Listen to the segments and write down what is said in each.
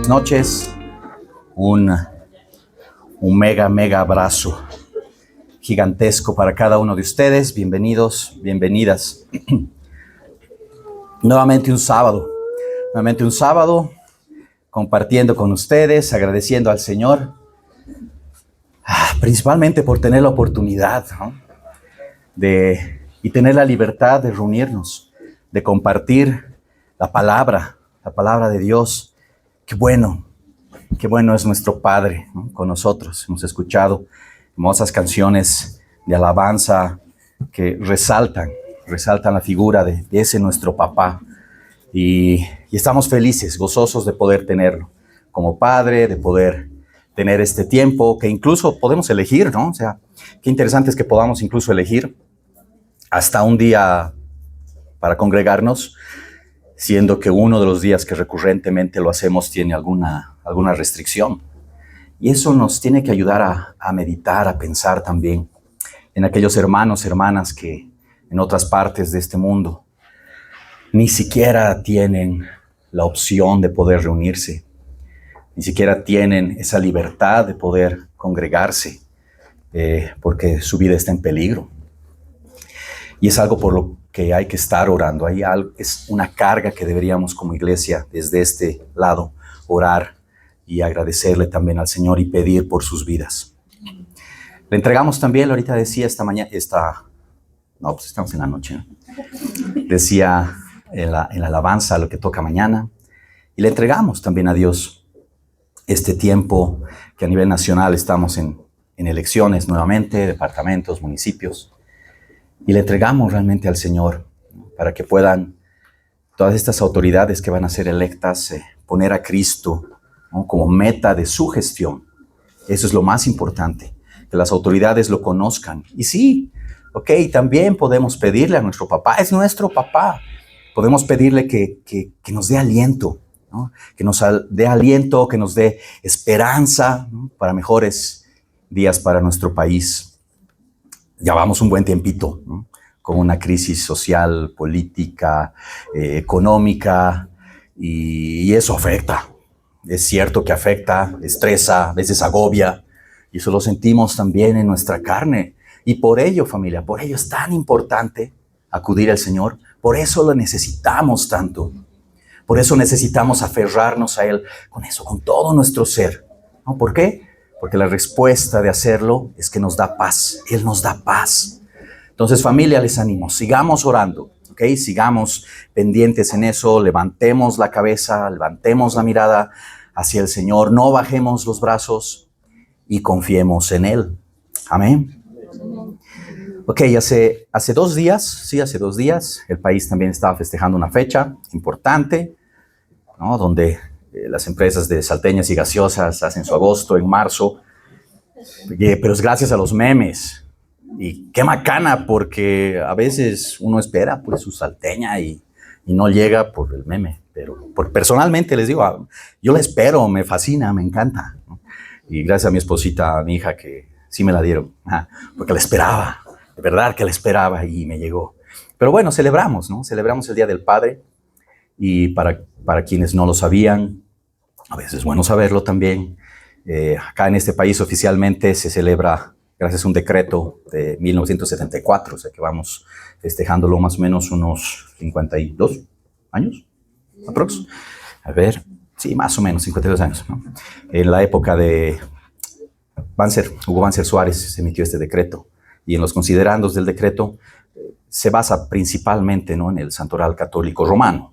Noches, un mega abrazo gigantesco para cada uno de ustedes. Bienvenidos, bienvenidas. Nuevamente un sábado compartiendo con ustedes, agradeciendo al Señor, principalmente por tener la oportunidad, ¿no? y tener la libertad de reunirnos, de compartir la palabra de Dios. Qué bueno es nuestro Padre, ¿no? Con nosotros. Hemos escuchado hermosas canciones de alabanza que resaltan la figura de ese nuestro papá. Y estamos felices, gozosos de poder tenerlo como Padre, de poder tener este tiempo que incluso podemos elegir, ¿no? O sea, qué interesante es que podamos incluso elegir hasta un día para congregarnos, siendo que uno de los días que recurrentemente lo hacemos tiene alguna restricción. Y eso nos tiene que ayudar a meditar, a pensar también en aquellos hermanos, hermanas que en otras partes de este mundo ni siquiera tienen la opción de poder reunirse, ni siquiera tienen esa libertad de poder congregarse, porque su vida está en peligro. Y es algo por lo que hay que estar orando. Es una carga que deberíamos como iglesia, desde este lado, orar y agradecerle también al Señor y pedir por sus vidas. Le entregamos también, ahorita decía esta mañana, pues estamos en la noche, ¿no? Decía en la alabanza lo que toca mañana, y le entregamos también a Dios este tiempo que a nivel nacional estamos en elecciones nuevamente, departamentos, municipios, y le entregamos realmente al Señor, ¿no? Para que puedan todas estas autoridades que van a ser electas poner a Cristo, ¿no? Como meta de su gestión. Eso es lo más importante, que las autoridades lo conozcan. Y sí, también podemos pedirle a nuestro papá, es nuestro papá. Podemos pedirle que nos dé aliento, ¿no? Que nos dé aliento, que nos dé esperanza, ¿no? Para mejores días para nuestro país. Ya vamos un buen tiempito, ¿no? Con una crisis social, política, económica, y eso afecta. Es cierto que afecta, estresa, a veces agobia, y eso lo sentimos también en nuestra carne. Y por ello, familia, por ello es tan importante acudir al Señor. Por eso lo necesitamos tanto. Por eso necesitamos aferrarnos a Él con eso, con todo nuestro ser, ¿no? ¿Por qué? Porque la respuesta de hacerlo es que nos da paz. Él nos da paz. Entonces, familia, les animo. Sigamos orando, ¿ok? Sigamos pendientes en eso. Levantemos la cabeza, levantemos la mirada hacia el Señor. No bajemos los brazos y confiemos en Él. Amén. Ok, hace 2 días, el país también estaba festejando una fecha importante, ¿no? Donde las empresas de salteñas y gaseosas hacen su agosto en marzo, pero es gracias a los memes. Y qué macana, porque a veces uno espera pues su salteña y no llega por el meme. Pero personalmente les digo, yo la espero, me fascina, me encanta, ¿no? Y gracias a mi esposita, a mi hija, que sí me la dieron, porque la esperaba. De verdad que la esperaba y me llegó. Pero bueno, celebramos, ¿no? Celebramos el Día del Padre. Y para quienes no lo sabían, a veces es bueno saberlo también, acá en este país oficialmente se celebra gracias a un decreto de 1974, o sea que vamos festejándolo más o menos unos 52 años, aprox. A ver, sí, más o menos 52 años, ¿no? En la época de Hugo Banzer Suárez se emitió este decreto. Y en los considerandos del decreto se basa principalmente, ¿no? En el santoral católico romano,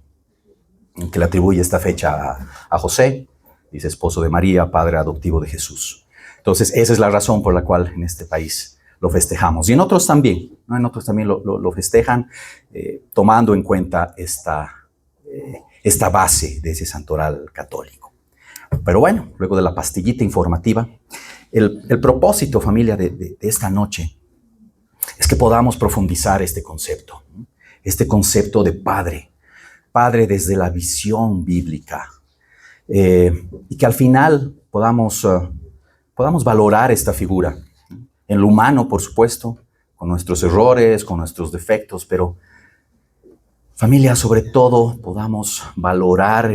que le atribuye esta fecha a José, dice esposo de María, padre adoptivo de Jesús. Entonces, esa es la razón por la cual en este país lo festejamos. Y en otros también, ¿no? En otros también lo festejan, tomando en cuenta esta base de ese santoral católico. Pero bueno, luego de la pastillita informativa, el propósito, familia, de esta noche es que podamos profundizar este concepto de padre desde la visión bíblica, y que al final podamos valorar esta figura en lo humano, por supuesto, con nuestros errores, con nuestros defectos, pero Familia, sobre todo podamos valorar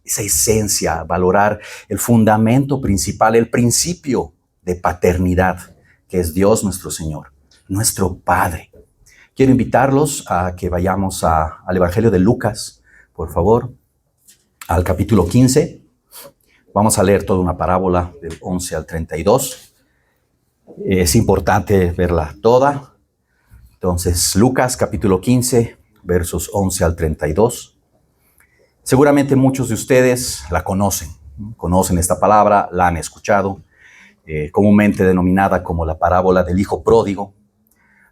esa esencia, valorar el fundamento principal, el principio de paternidad, que es Dios nuestro Señor, nuestro Padre. Quiero invitarlos a que vayamos al Evangelio de Lucas, por favor, al capítulo 15. Vamos a leer toda una parábola del 11 al 32. Es importante verla toda. Entonces, Lucas capítulo 15, versos 11 al 32. Seguramente muchos de ustedes la conocen esta palabra, la han escuchado, comúnmente denominada como la parábola del hijo pródigo.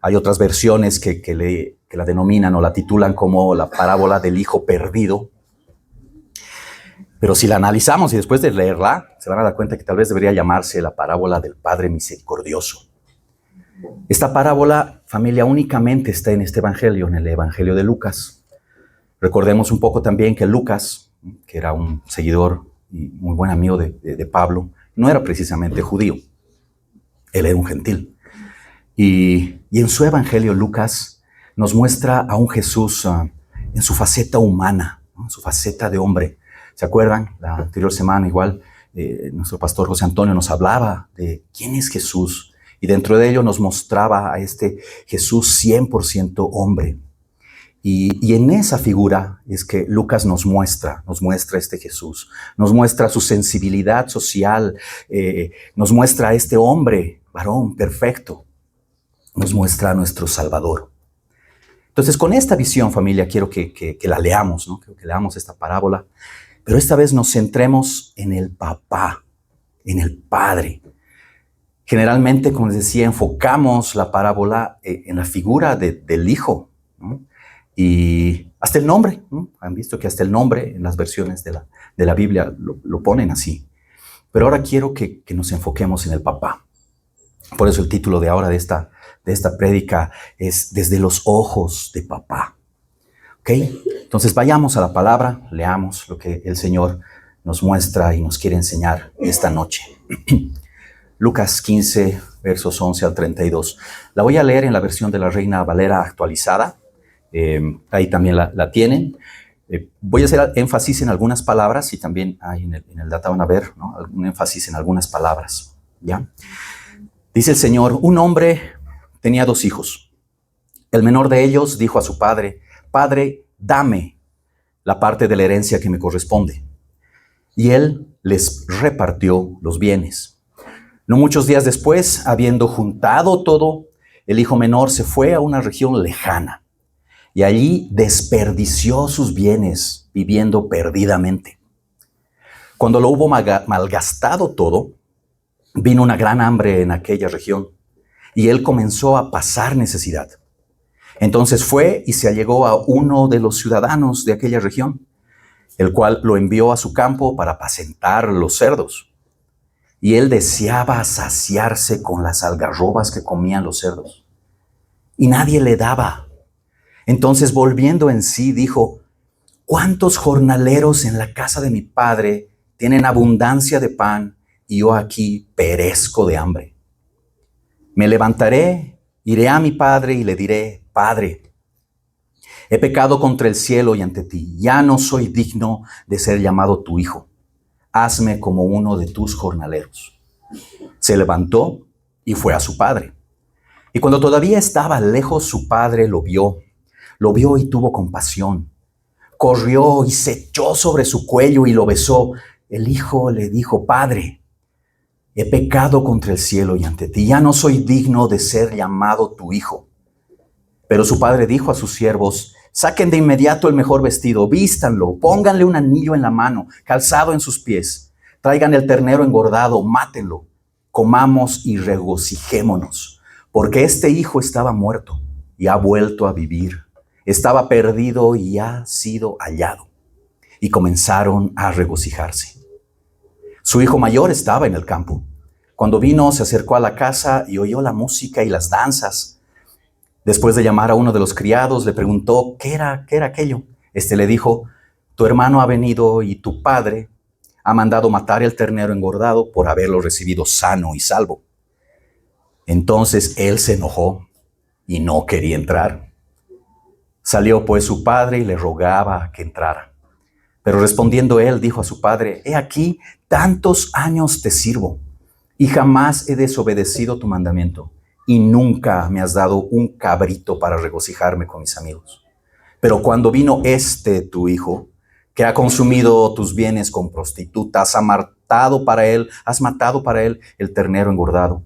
Hay otras versiones que la denominan o la titulan como la parábola del hijo perdido. Pero si la analizamos y después de leerla, se van a dar cuenta que tal vez debería llamarse la parábola del Padre Misericordioso. Esta parábola, familia, únicamente está en este evangelio, en el evangelio de Lucas. Recordemos un poco también que Lucas, que era un seguidor y muy buen amigo de Pablo, no era precisamente judío. Él era un gentil. Y en su evangelio Lucas nos muestra a un Jesús en su faceta humana, ¿no? En su faceta de hombre. ¿Se acuerdan? La anterior semana igual nuestro pastor José Antonio nos hablaba de quién es Jesús. Y dentro de ello nos mostraba a este Jesús 100% hombre. Y en esa figura es que Lucas nos muestra a este Jesús, nos muestra su sensibilidad social, nos muestra a este hombre, varón perfecto, nos muestra a nuestro Salvador. Entonces, con esta visión, familia, quiero que la leamos, ¿no? Quiero que leamos esta parábola, pero esta vez nos centremos en el papá, en el Padre. Generalmente, como les decía, enfocamos la parábola en la figura del Hijo, ¿no? Y hasta el nombre, ¿no? Han visto que hasta el nombre en las versiones de la Biblia lo ponen así. Pero ahora quiero que nos enfoquemos en el papá. Por eso el título de ahora de esta prédica es Desde los ojos de papá. ¿Ok? Entonces vayamos a la palabra, leamos lo que el Señor nos muestra y nos quiere enseñar esta noche. Lucas 15, versos 11 al 32. La voy a leer en la versión de la Reina Valera actualizada. Ahí también la tienen. Voy a hacer énfasis en algunas palabras y también ahí en el data van a ver, ¿no? Algún énfasis en algunas palabras. ¿Ya? Dice el Señor, un hombre tenía 2 hijos. El menor de ellos dijo a su padre, Padre, dame la parte de la herencia que me corresponde. Y él les repartió los bienes. No muchos días después, habiendo juntado todo, el hijo menor se fue a una región lejana y allí desperdició sus bienes viviendo perdidamente. Cuando lo hubo malgastado todo, vino una gran hambre en aquella región y él comenzó a pasar necesidad. Entonces fue y se allegó a uno de los ciudadanos de aquella región, el cual lo envió a su campo para apacentar los cerdos. Y él deseaba saciarse con las algarrobas que comían los cerdos. Y nadie le daba. Entonces, volviendo en sí, dijo, ¿cuántos jornaleros en la casa de mi padre tienen abundancia de pan y yo aquí perezco de hambre? Me levantaré, iré a mi padre y le diré, Padre, he pecado contra el cielo y ante ti. Ya no soy digno de ser llamado tu hijo. Hazme como uno de tus jornaleros. Se levantó y fue a su padre. Y cuando todavía estaba lejos, su padre lo vio y tuvo compasión. Corrió y se echó sobre su cuello y lo besó. El hijo le dijo, Padre, he pecado contra el cielo y ante ti. Ya no soy digno de ser llamado tu hijo. Pero su padre dijo a sus siervos, saquen de inmediato el mejor vestido, vístanlo, pónganle un anillo en la mano, calzado en sus pies, traigan el ternero engordado, mátenlo, comamos y regocijémonos, porque este hijo estaba muerto y ha vuelto a vivir, estaba perdido y ha sido hallado. Y comenzaron a regocijarse. Su hijo mayor estaba en el campo. Cuando vino, se acercó a la casa y oyó la música y las danzas. Después de llamar a uno de los criados, le preguntó, ¿qué era aquello? Este le dijo, tu hermano ha venido y tu padre ha mandado matar el ternero engordado por haberlo recibido sano y salvo. Entonces él se enojó y no quería entrar. Salió pues su padre y le rogaba que entrara. Pero respondiendo él, dijo a su padre: he aquí, tantos años te sirvo, y jamás he desobedecido tu mandamiento, y nunca me has dado un cabrito para regocijarme con mis amigos. Pero cuando vino tu hijo, que ha consumido tus bienes con prostitutas, has matado para él el ternero engordado.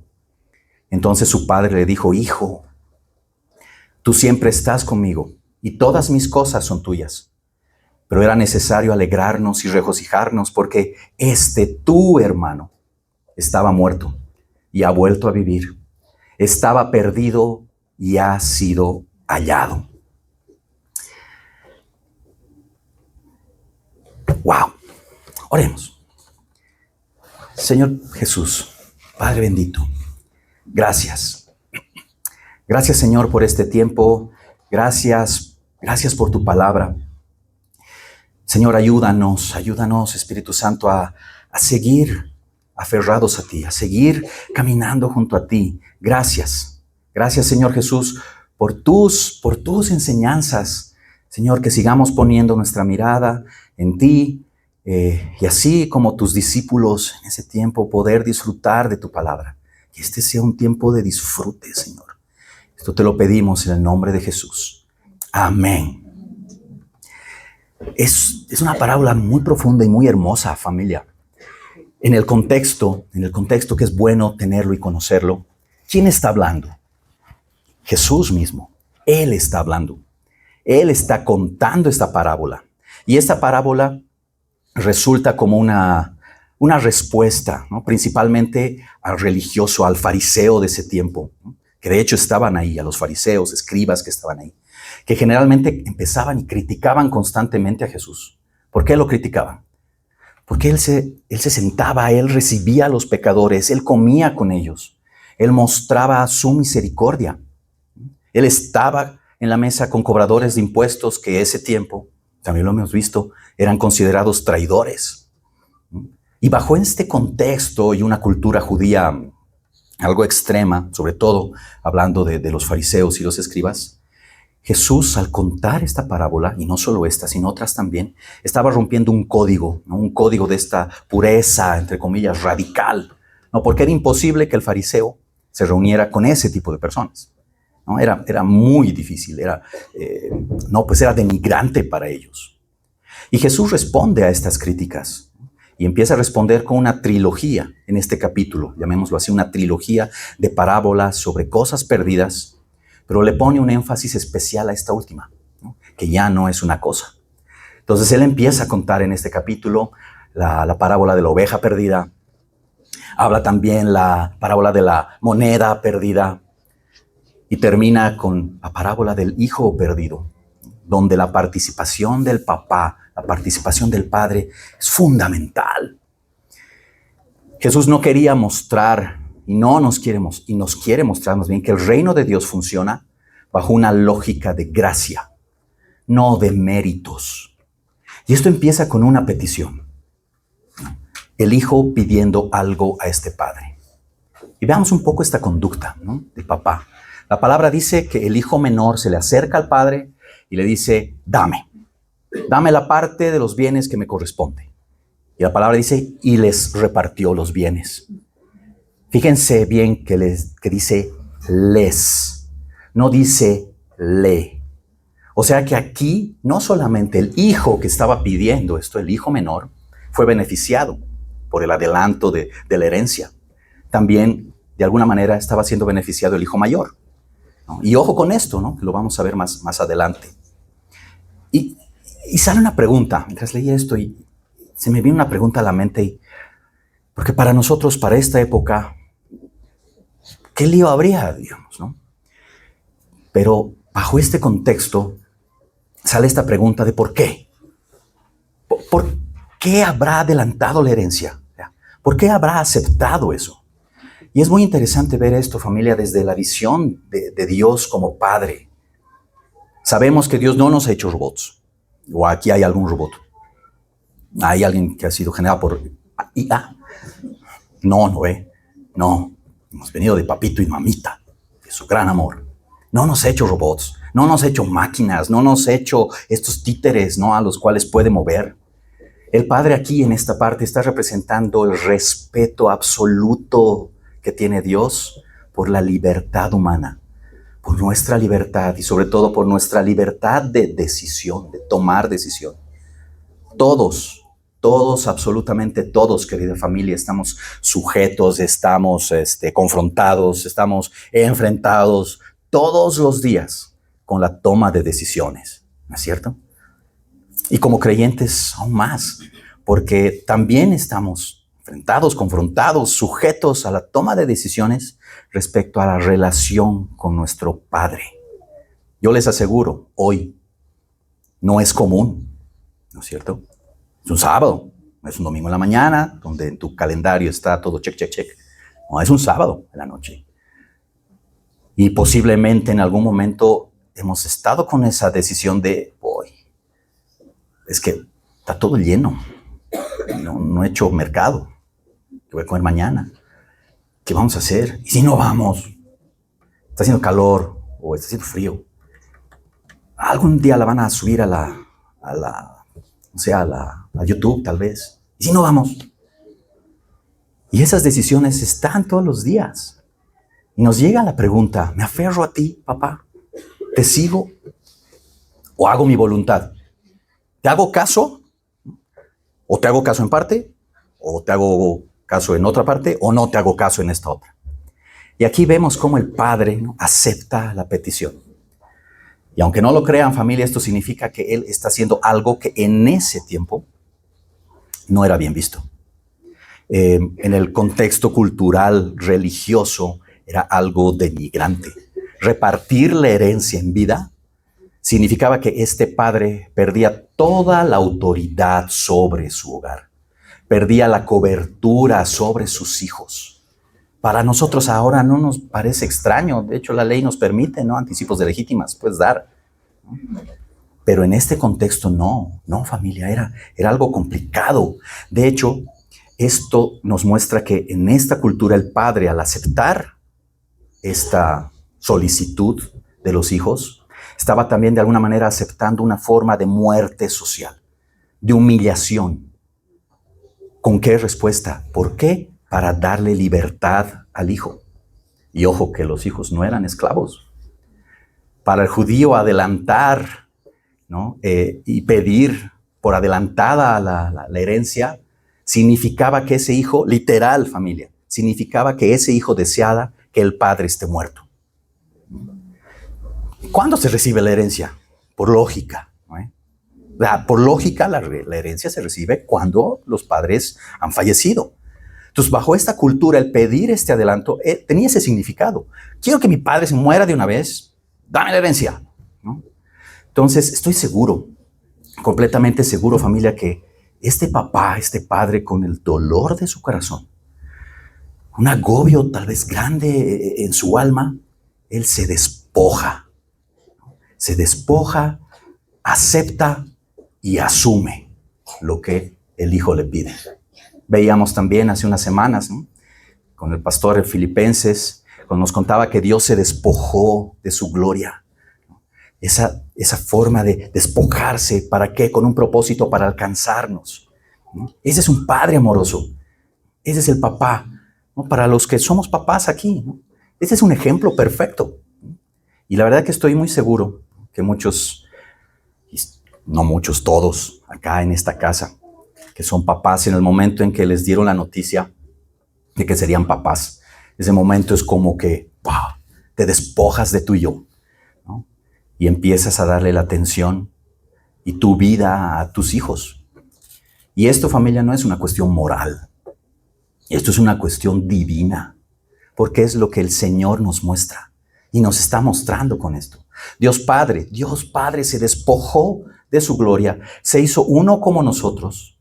Entonces su padre le dijo: hijo, tú siempre estás conmigo, y todas mis cosas son tuyas. Pero era necesario alegrarnos y regocijarnos, porque tu hermano estaba muerto y ha vuelto a vivir. Estaba perdido y ha sido hallado. ¡Wow! Oremos. Señor Jesús, Padre bendito, gracias. Gracias, Señor, por este tiempo. Gracias por tu palabra. Señor, ayúdanos, Espíritu Santo, a seguir aferrados a ti, a seguir caminando junto a ti. Gracias, Señor Jesús, por tus enseñanzas. Señor, que sigamos poniendo nuestra mirada en ti, y así como tus discípulos en ese tiempo poder disfrutar de tu palabra. Que este sea un tiempo de disfrute, Señor. Esto te lo pedimos en el nombre de Jesús. Amén. Es una parábola muy profunda y muy hermosa, familia. En el contexto que es bueno tenerlo y conocerlo, ¿quién está hablando? Jesús mismo. Él está hablando. Él está contando esta parábola. Y esta parábola resulta como una respuesta, ¿no? Principalmente al religioso, al fariseo de ese tiempo, ¿no? Que de hecho estaban ahí, a los fariseos, escribas que estaban ahí, que generalmente empezaban y criticaban constantemente a Jesús. ¿Por qué lo criticaban? Porque él se sentaba, él recibía a los pecadores, él comía con ellos, él mostraba su misericordia. Él estaba en la mesa con cobradores de impuestos que ese tiempo, también lo hemos visto, eran considerados traidores. Y bajo este contexto y una cultura judía algo extrema, sobre todo hablando de los fariseos y los escribas, Jesús, al contar esta parábola, y no solo esta, sino otras también, estaba rompiendo un código, ¿no? Un código de esta pureza, entre comillas, radical, ¿no? Porque era imposible que el fariseo se reuniera con ese tipo de personas, ¿no? Era muy difícil, era denigrante para ellos. Y Jesús responde a estas críticas y empieza a responder con una trilogía en este capítulo, llamémoslo así, una trilogía de parábolas sobre cosas perdidas, pero le pone un énfasis especial a esta última, ¿no? Que ya no es una cosa. Entonces él empieza a contar en este capítulo la parábola de la oveja perdida, habla también la parábola de la moneda perdida y termina con la parábola del hijo perdido, donde la participación del papá, la participación del padre es fundamental. Jesús no quería mostrar y nos quiere mostrar más bien que el reino de Dios funciona bajo una lógica de gracia, no de méritos. Y esto empieza con una petición. El hijo pidiendo algo a este padre. Y veamos un poco esta conducta, ¿no?, del papá. La palabra dice que el hijo menor se le acerca al padre y le dice: dame la parte de los bienes que me corresponde. Y la palabra dice: y les repartió los bienes. Fíjense bien que dice les, no dice le. O sea que aquí no solamente el hijo que estaba pidiendo esto, el hijo menor, fue beneficiado por el adelanto de la herencia. También, de alguna manera, estaba siendo beneficiado el hijo mayor, ¿no? Y ojo con esto, ¿no?, que lo vamos a ver más adelante. Y sale una pregunta, mientras leía esto, y se me vino una pregunta a la mente, porque para nosotros, para esta época, ¿qué lío habría, digamos, no? Pero bajo este contexto sale esta pregunta de ¿por qué? ¿Por qué habrá adelantado la herencia? ¿Por qué habrá aceptado eso? Y es muy interesante ver esto, familia, desde la visión de Dios como Padre. Sabemos que Dios no nos ha hecho robots. O aquí hay algún robot. Hay alguien que ha sido generado por IA. No. Hemos venido de papito y mamita, de su gran amor. No nos ha hecho robots. No nos ha hecho máquinas, no nos ha hecho estos títeres, ¿no? A los cuales puede mover. El Padre aquí en esta parte está representando el respeto absoluto que tiene Dios por la libertad humana, por nuestra libertad y sobre todo por nuestra libertad de decisión, de tomar decisión. Todos, absolutamente todos, querida familia, estamos sujetos, estamos confrontados, estamos enfrentados todos los días con la toma de decisiones, ¿no es cierto? Y como creyentes aún más, porque también estamos enfrentados, confrontados, sujetos a la toma de decisiones respecto a la relación con nuestro Padre. Yo les aseguro, hoy no es común, ¿no es cierto? Es un sábado, no es un domingo en la mañana, donde en tu calendario está todo check, check, check. No, es un sábado en la noche. Y posiblemente en algún momento hemos estado con esa decisión de, es que está todo lleno, no he hecho mercado, ¿qué voy a comer mañana? ¿Qué vamos a hacer? ¿Y si no vamos? Está haciendo calor o está haciendo frío. Algún día la van a subir a YouTube tal vez. ¿Y si no vamos? Y esas decisiones están todos los días. Y nos llega la pregunta, ¿me aferro a ti, papá? ¿Te sigo? ¿O hago mi voluntad? ¿Te hago caso? ¿O te hago caso en parte? ¿O te hago caso en otra parte? ¿O no te hago caso en esta otra? Y aquí vemos cómo el Padre, ¿no?, acepta la petición. Y aunque no lo crean, familia, esto significa que Él está haciendo algo que en ese tiempo no era bien visto. En el contexto cultural, religioso, era algo denigrante. Repartir la herencia en vida significaba que este padre perdía toda la autoridad sobre su hogar, perdía la cobertura sobre sus hijos. Para nosotros ahora no nos parece extraño, de hecho la ley nos permite, ¿no?, anticipos de legítimas, puedes dar. Pero en este contexto no familia, era algo complicado. De hecho, esto nos muestra que en esta cultura el padre, al aceptar esta solicitud de los hijos, estaba también de alguna manera aceptando una forma de muerte social, de humillación. ¿Con qué respuesta? ¿Por qué? Para darle libertad al hijo. Y ojo que los hijos no eran esclavos. Para el judío adelantar, ¿no?, y pedir por adelantada la herencia, significaba que ese hijo, literal familia, significaba que ese hijo deseaba que el padre esté muerto. ¿Cuándo se recibe la herencia? Por lógica, ¿no? Por lógica, la herencia se recibe cuando los padres han fallecido. Entonces, bajo esta cultura, el pedir este adelanto tenía ese significado. Quiero que mi padre se muera de una vez, dame la herencia, ¿no? Entonces, estoy seguro, completamente seguro, familia, que este papá, este padre, con el dolor de su corazón, un agobio tal vez grande en su alma, él se despoja, acepta y asume lo que el hijo le pide. Veíamos también hace unas semanas, ¿no?, con el pastor en Filipenses, cuando nos contaba que Dios se despojó de su gloria. Esa forma de despojarse, ¿para qué? Con un propósito, para alcanzarnos, ¿no? Ese es un padre amoroso. Ese es el papá, ¿no?, para los que somos papás aquí, ¿no? Ese es un ejemplo perfecto. Y la verdad que estoy muy seguro que muchos, no muchos, todos acá en esta casa, que son papás, en el momento en que les dieron la noticia de que serían papás, ese momento es como que te despojas de tu yo, ¿no?, y empiezas a darle la atención y tu vida a tus hijos. Y esto, familia, no es una cuestión moral. Esto es una cuestión divina, porque es lo que el Señor nos muestra y nos está mostrando con esto. Dios Padre se despojó de su gloria, se hizo uno como nosotros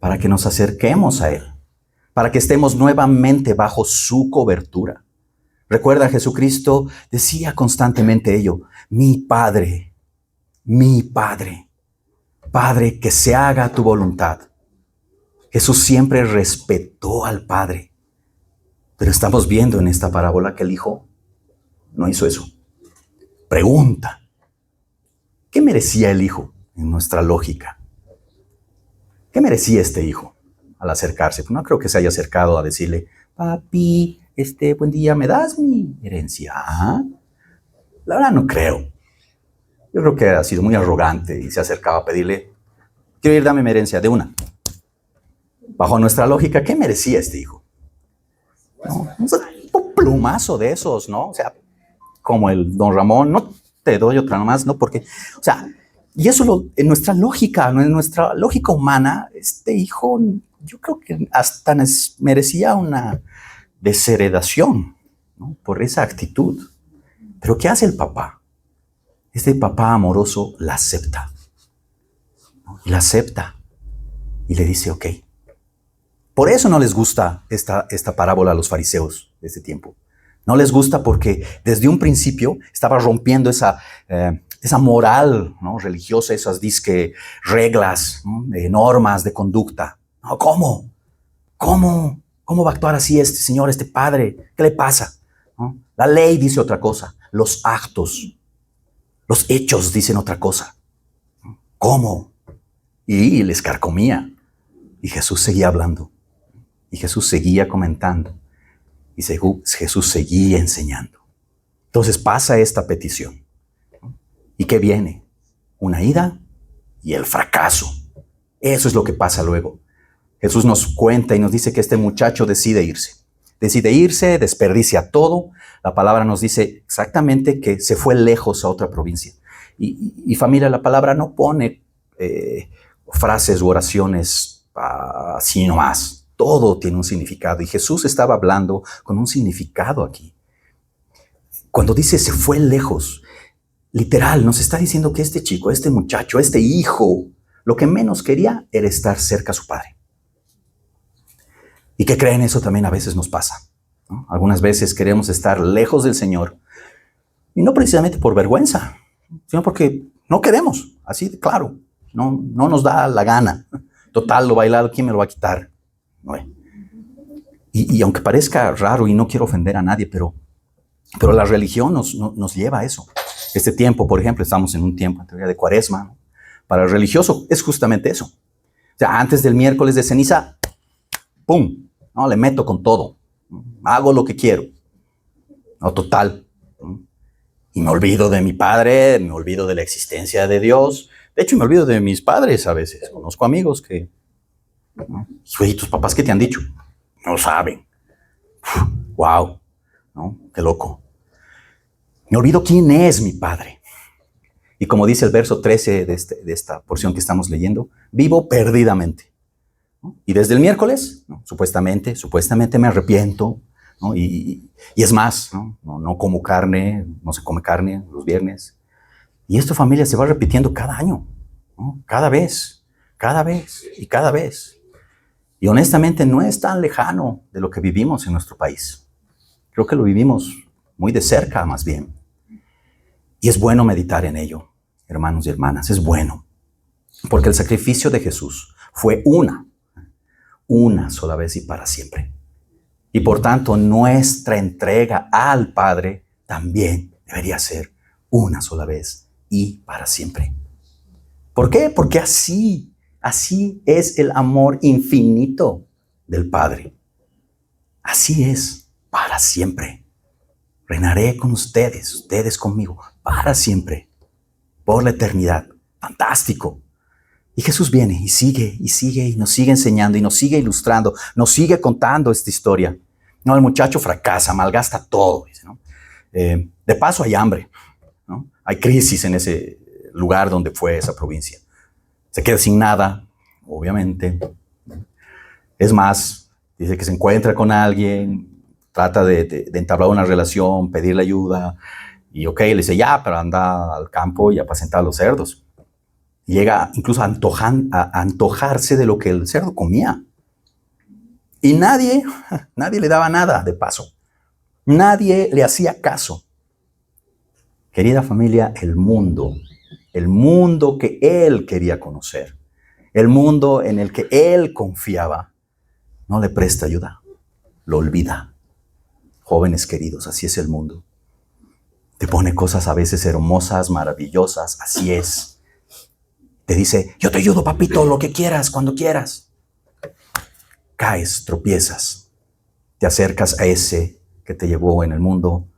para que nos acerquemos a Él, para que estemos nuevamente bajo su cobertura. Recuerda, Jesucristo decía constantemente ello: mi Padre, Padre, que se haga tu voluntad. Jesús siempre respetó al Padre, pero estamos viendo en esta parábola que el Hijo no hizo eso. Pregunta: ¿Qué merecía el hijo en nuestra lógica? ¿Qué merecía este hijo al acercarse? Pues no creo que se haya acercado a decirle, papi, buen día, ¿me das mi herencia? ¿Ah? La verdad no creo. Yo creo que ha sido muy arrogante y se acercaba a pedirle, quiero ir, dame mi herencia de una. Bajo nuestra lógica, ¿qué merecía este hijo? ¿No? Un plumazo de esos, ¿no? O sea, como el don Ramón, no te doy otra nomás, ¿no? Porque, o sea, y eso en nuestra lógica, ¿no? En nuestra lógica humana, este hijo, yo creo que hasta merecía una desheredación, ¿no? Por esa actitud. Pero ¿qué hace el papá? Este papá amoroso la acepta, ¿no? Y la acepta y le dice, ok. Por eso no les gusta esta parábola a los fariseos de este tiempo. No les gusta porque desde un principio estaba rompiendo esa moral, ¿no? Religiosa, esas disque reglas, ¿no? Normas de conducta. ¿No? ¿Cómo? ¿Cómo va a actuar así este señor, este padre? ¿Qué le pasa? ¿No? La ley dice otra cosa. Los actos, los hechos dicen otra cosa. ¿Cómo? Y les carcomía. Y Jesús seguía hablando. Y Jesús seguía comentando. Y Jesús seguía enseñando. Entonces pasa esta petición. ¿Y qué viene? Una ida y el fracaso. Eso es lo que pasa luego. Jesús nos cuenta y nos dice que este muchacho decide irse. Decide irse, desperdicia todo. La palabra nos dice exactamente que se fue lejos a otra provincia. Y familia, la palabra no pone frases u oraciones así nomás. Todo tiene un significado y Jesús estaba hablando con un significado aquí. Cuando dice se fue lejos, literal, nos está diciendo que este chico, este muchacho, este hijo, lo que menos quería era estar cerca a su padre. ¿Y qué creen? Eso también a veces nos pasa, ¿no? Algunas veces queremos estar lejos del Señor y no precisamente por vergüenza, sino porque no queremos, así de claro, no nos da la gana. Total, lo bailado, ¿quién me lo va a quitar? ¿No? Y aunque parezca raro y no quiero ofender a nadie, pero la religión nos lleva a eso. Este tiempo, por ejemplo, estamos en un tiempo en teoría de Cuaresma, ¿no? Para el religioso es justamente eso. O sea, antes del miércoles de ceniza, ¡pum! ¿No? Le meto con todo. Hago lo que quiero. No, total. ¿No? Y me olvido de mi padre, me olvido de la existencia de Dios. De hecho, me olvido de mis padres a veces. Conozco amigos que... ¿no? ¿Y tus papás qué te han dicho? No saben. ¡Wow! ¿No? ¡Qué loco! Me olvido quién es mi padre. Y como dice el verso 13 de esta porción que estamos leyendo, vivo perdidamente. ¿No? Y desde el miércoles, ¿no? supuestamente me arrepiento, ¿no? Y es más, no como carne, no se come carne los viernes. Y esto, familia, se va repitiendo cada año, ¿no? Cada vez y cada vez. Y honestamente no es tan lejano de lo que vivimos en nuestro país. Creo que lo vivimos muy de cerca, más bien. Y es bueno meditar en ello, hermanos y hermanas, es bueno. Porque el sacrificio de Jesús fue una sola vez y para siempre. Y por tanto, nuestra entrega al Padre también debería ser una sola vez y para siempre. ¿Por qué? Porque así es el amor infinito del Padre. Así es, para siempre. Reinaré con ustedes conmigo, para siempre, por la eternidad. Fantástico. Y Jesús viene y sigue y nos sigue enseñando y nos sigue ilustrando, nos sigue contando esta historia. No, el muchacho fracasa, malgasta todo, dice, ¿no? De paso hay hambre, ¿no? Hay crisis en ese lugar donde fue esa provincia. Se queda sin nada, obviamente. Es más, dice que se encuentra con alguien, trata de entablar una relación, pedirle ayuda, y ok, le dice, ya, pero anda al campo y apacentar a los cerdos. Y llega incluso a antojarse de lo que el cerdo comía. Y nadie le daba nada de paso. Nadie le hacía caso. Querida familia, el mundo que él quería conocer, el mundo en el que él confiaba, no le presta ayuda, lo olvida. Jóvenes queridos, así es el mundo. Te pone cosas a veces hermosas, maravillosas, así es. Te dice, yo te ayudo, papito, lo que quieras, cuando quieras. Caes, tropiezas, te acercas a ese que te llevó en el mundo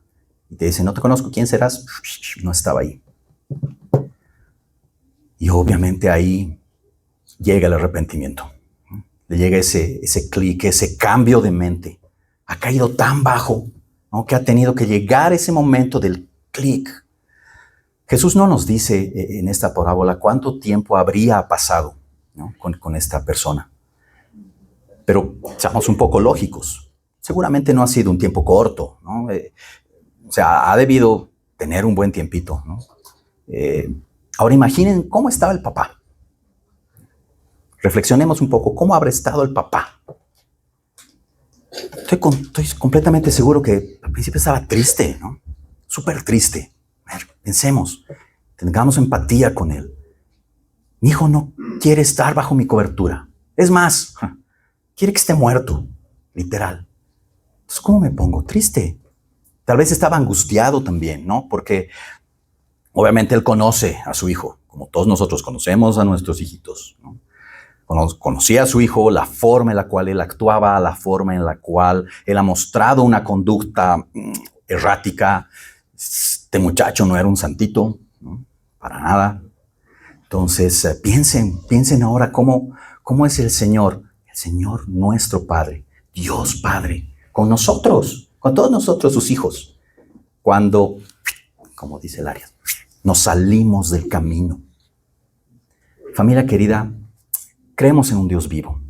y te dice, no te conozco, ¿quién serás? No estaba ahí. Y obviamente ahí llega el arrepentimiento. Le llega ese clic, ese cambio de mente. Ha caído tan bajo, ¿no?, que ha tenido que llegar ese momento del clic. Jesús no nos dice en esta parábola cuánto tiempo habría pasado, ¿no?, con esta persona. Pero seamos un poco lógicos. Seguramente no ha sido un tiempo corto, ¿no? O sea, ha debido tener un buen tiempito, ¿no? Ahora imaginen cómo estaba el papá. Reflexionemos un poco, ¿cómo habrá estado el papá? Estoy completamente seguro que al principio estaba triste, ¿no? Súper triste. A ver, pensemos, tengamos empatía con él. Mi hijo no quiere estar bajo mi cobertura. Es más, quiere que esté muerto, literal. Entonces, ¿cómo me pongo? Triste. Tal vez estaba angustiado también, ¿no? Porque obviamente él conoce a su hijo, como todos nosotros conocemos a nuestros hijitos, ¿no? Conocía a su hijo, la forma en la cual él actuaba, la forma en la cual él ha mostrado una conducta errática. Este muchacho no era un santito, ¿no? Para nada. Entonces, piensen ahora cómo es el Señor nuestro Padre, Dios Padre, con nosotros, con todos nosotros, sus hijos, cuando, como dice el Arias, nos salimos del camino. Familia querida, creemos en un Dios vivo,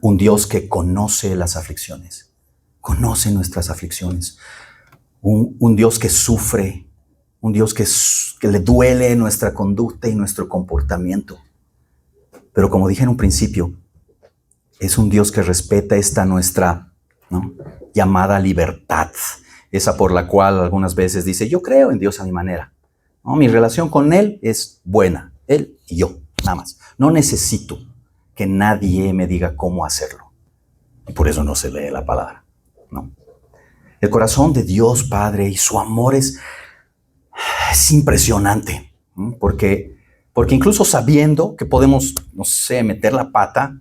un Dios que conoce las aflicciones, conoce nuestras aflicciones, un Dios que sufre, un Dios que le duele nuestra conducta y nuestro comportamiento. Pero como dije en un principio, es un Dios que respeta esta nuestra, ¿no?, llamada libertad, esa por la cual algunas veces dice, yo creo en Dios a mi manera, ¿no? Mi relación con Él es buena, Él y yo, nada más. No necesito que nadie me diga cómo hacerlo. Y por eso no se lee la palabra, ¿no? El corazón de Dios Padre y su amor es impresionante, ¿no? Porque incluso sabiendo que podemos, no sé, meter la pata,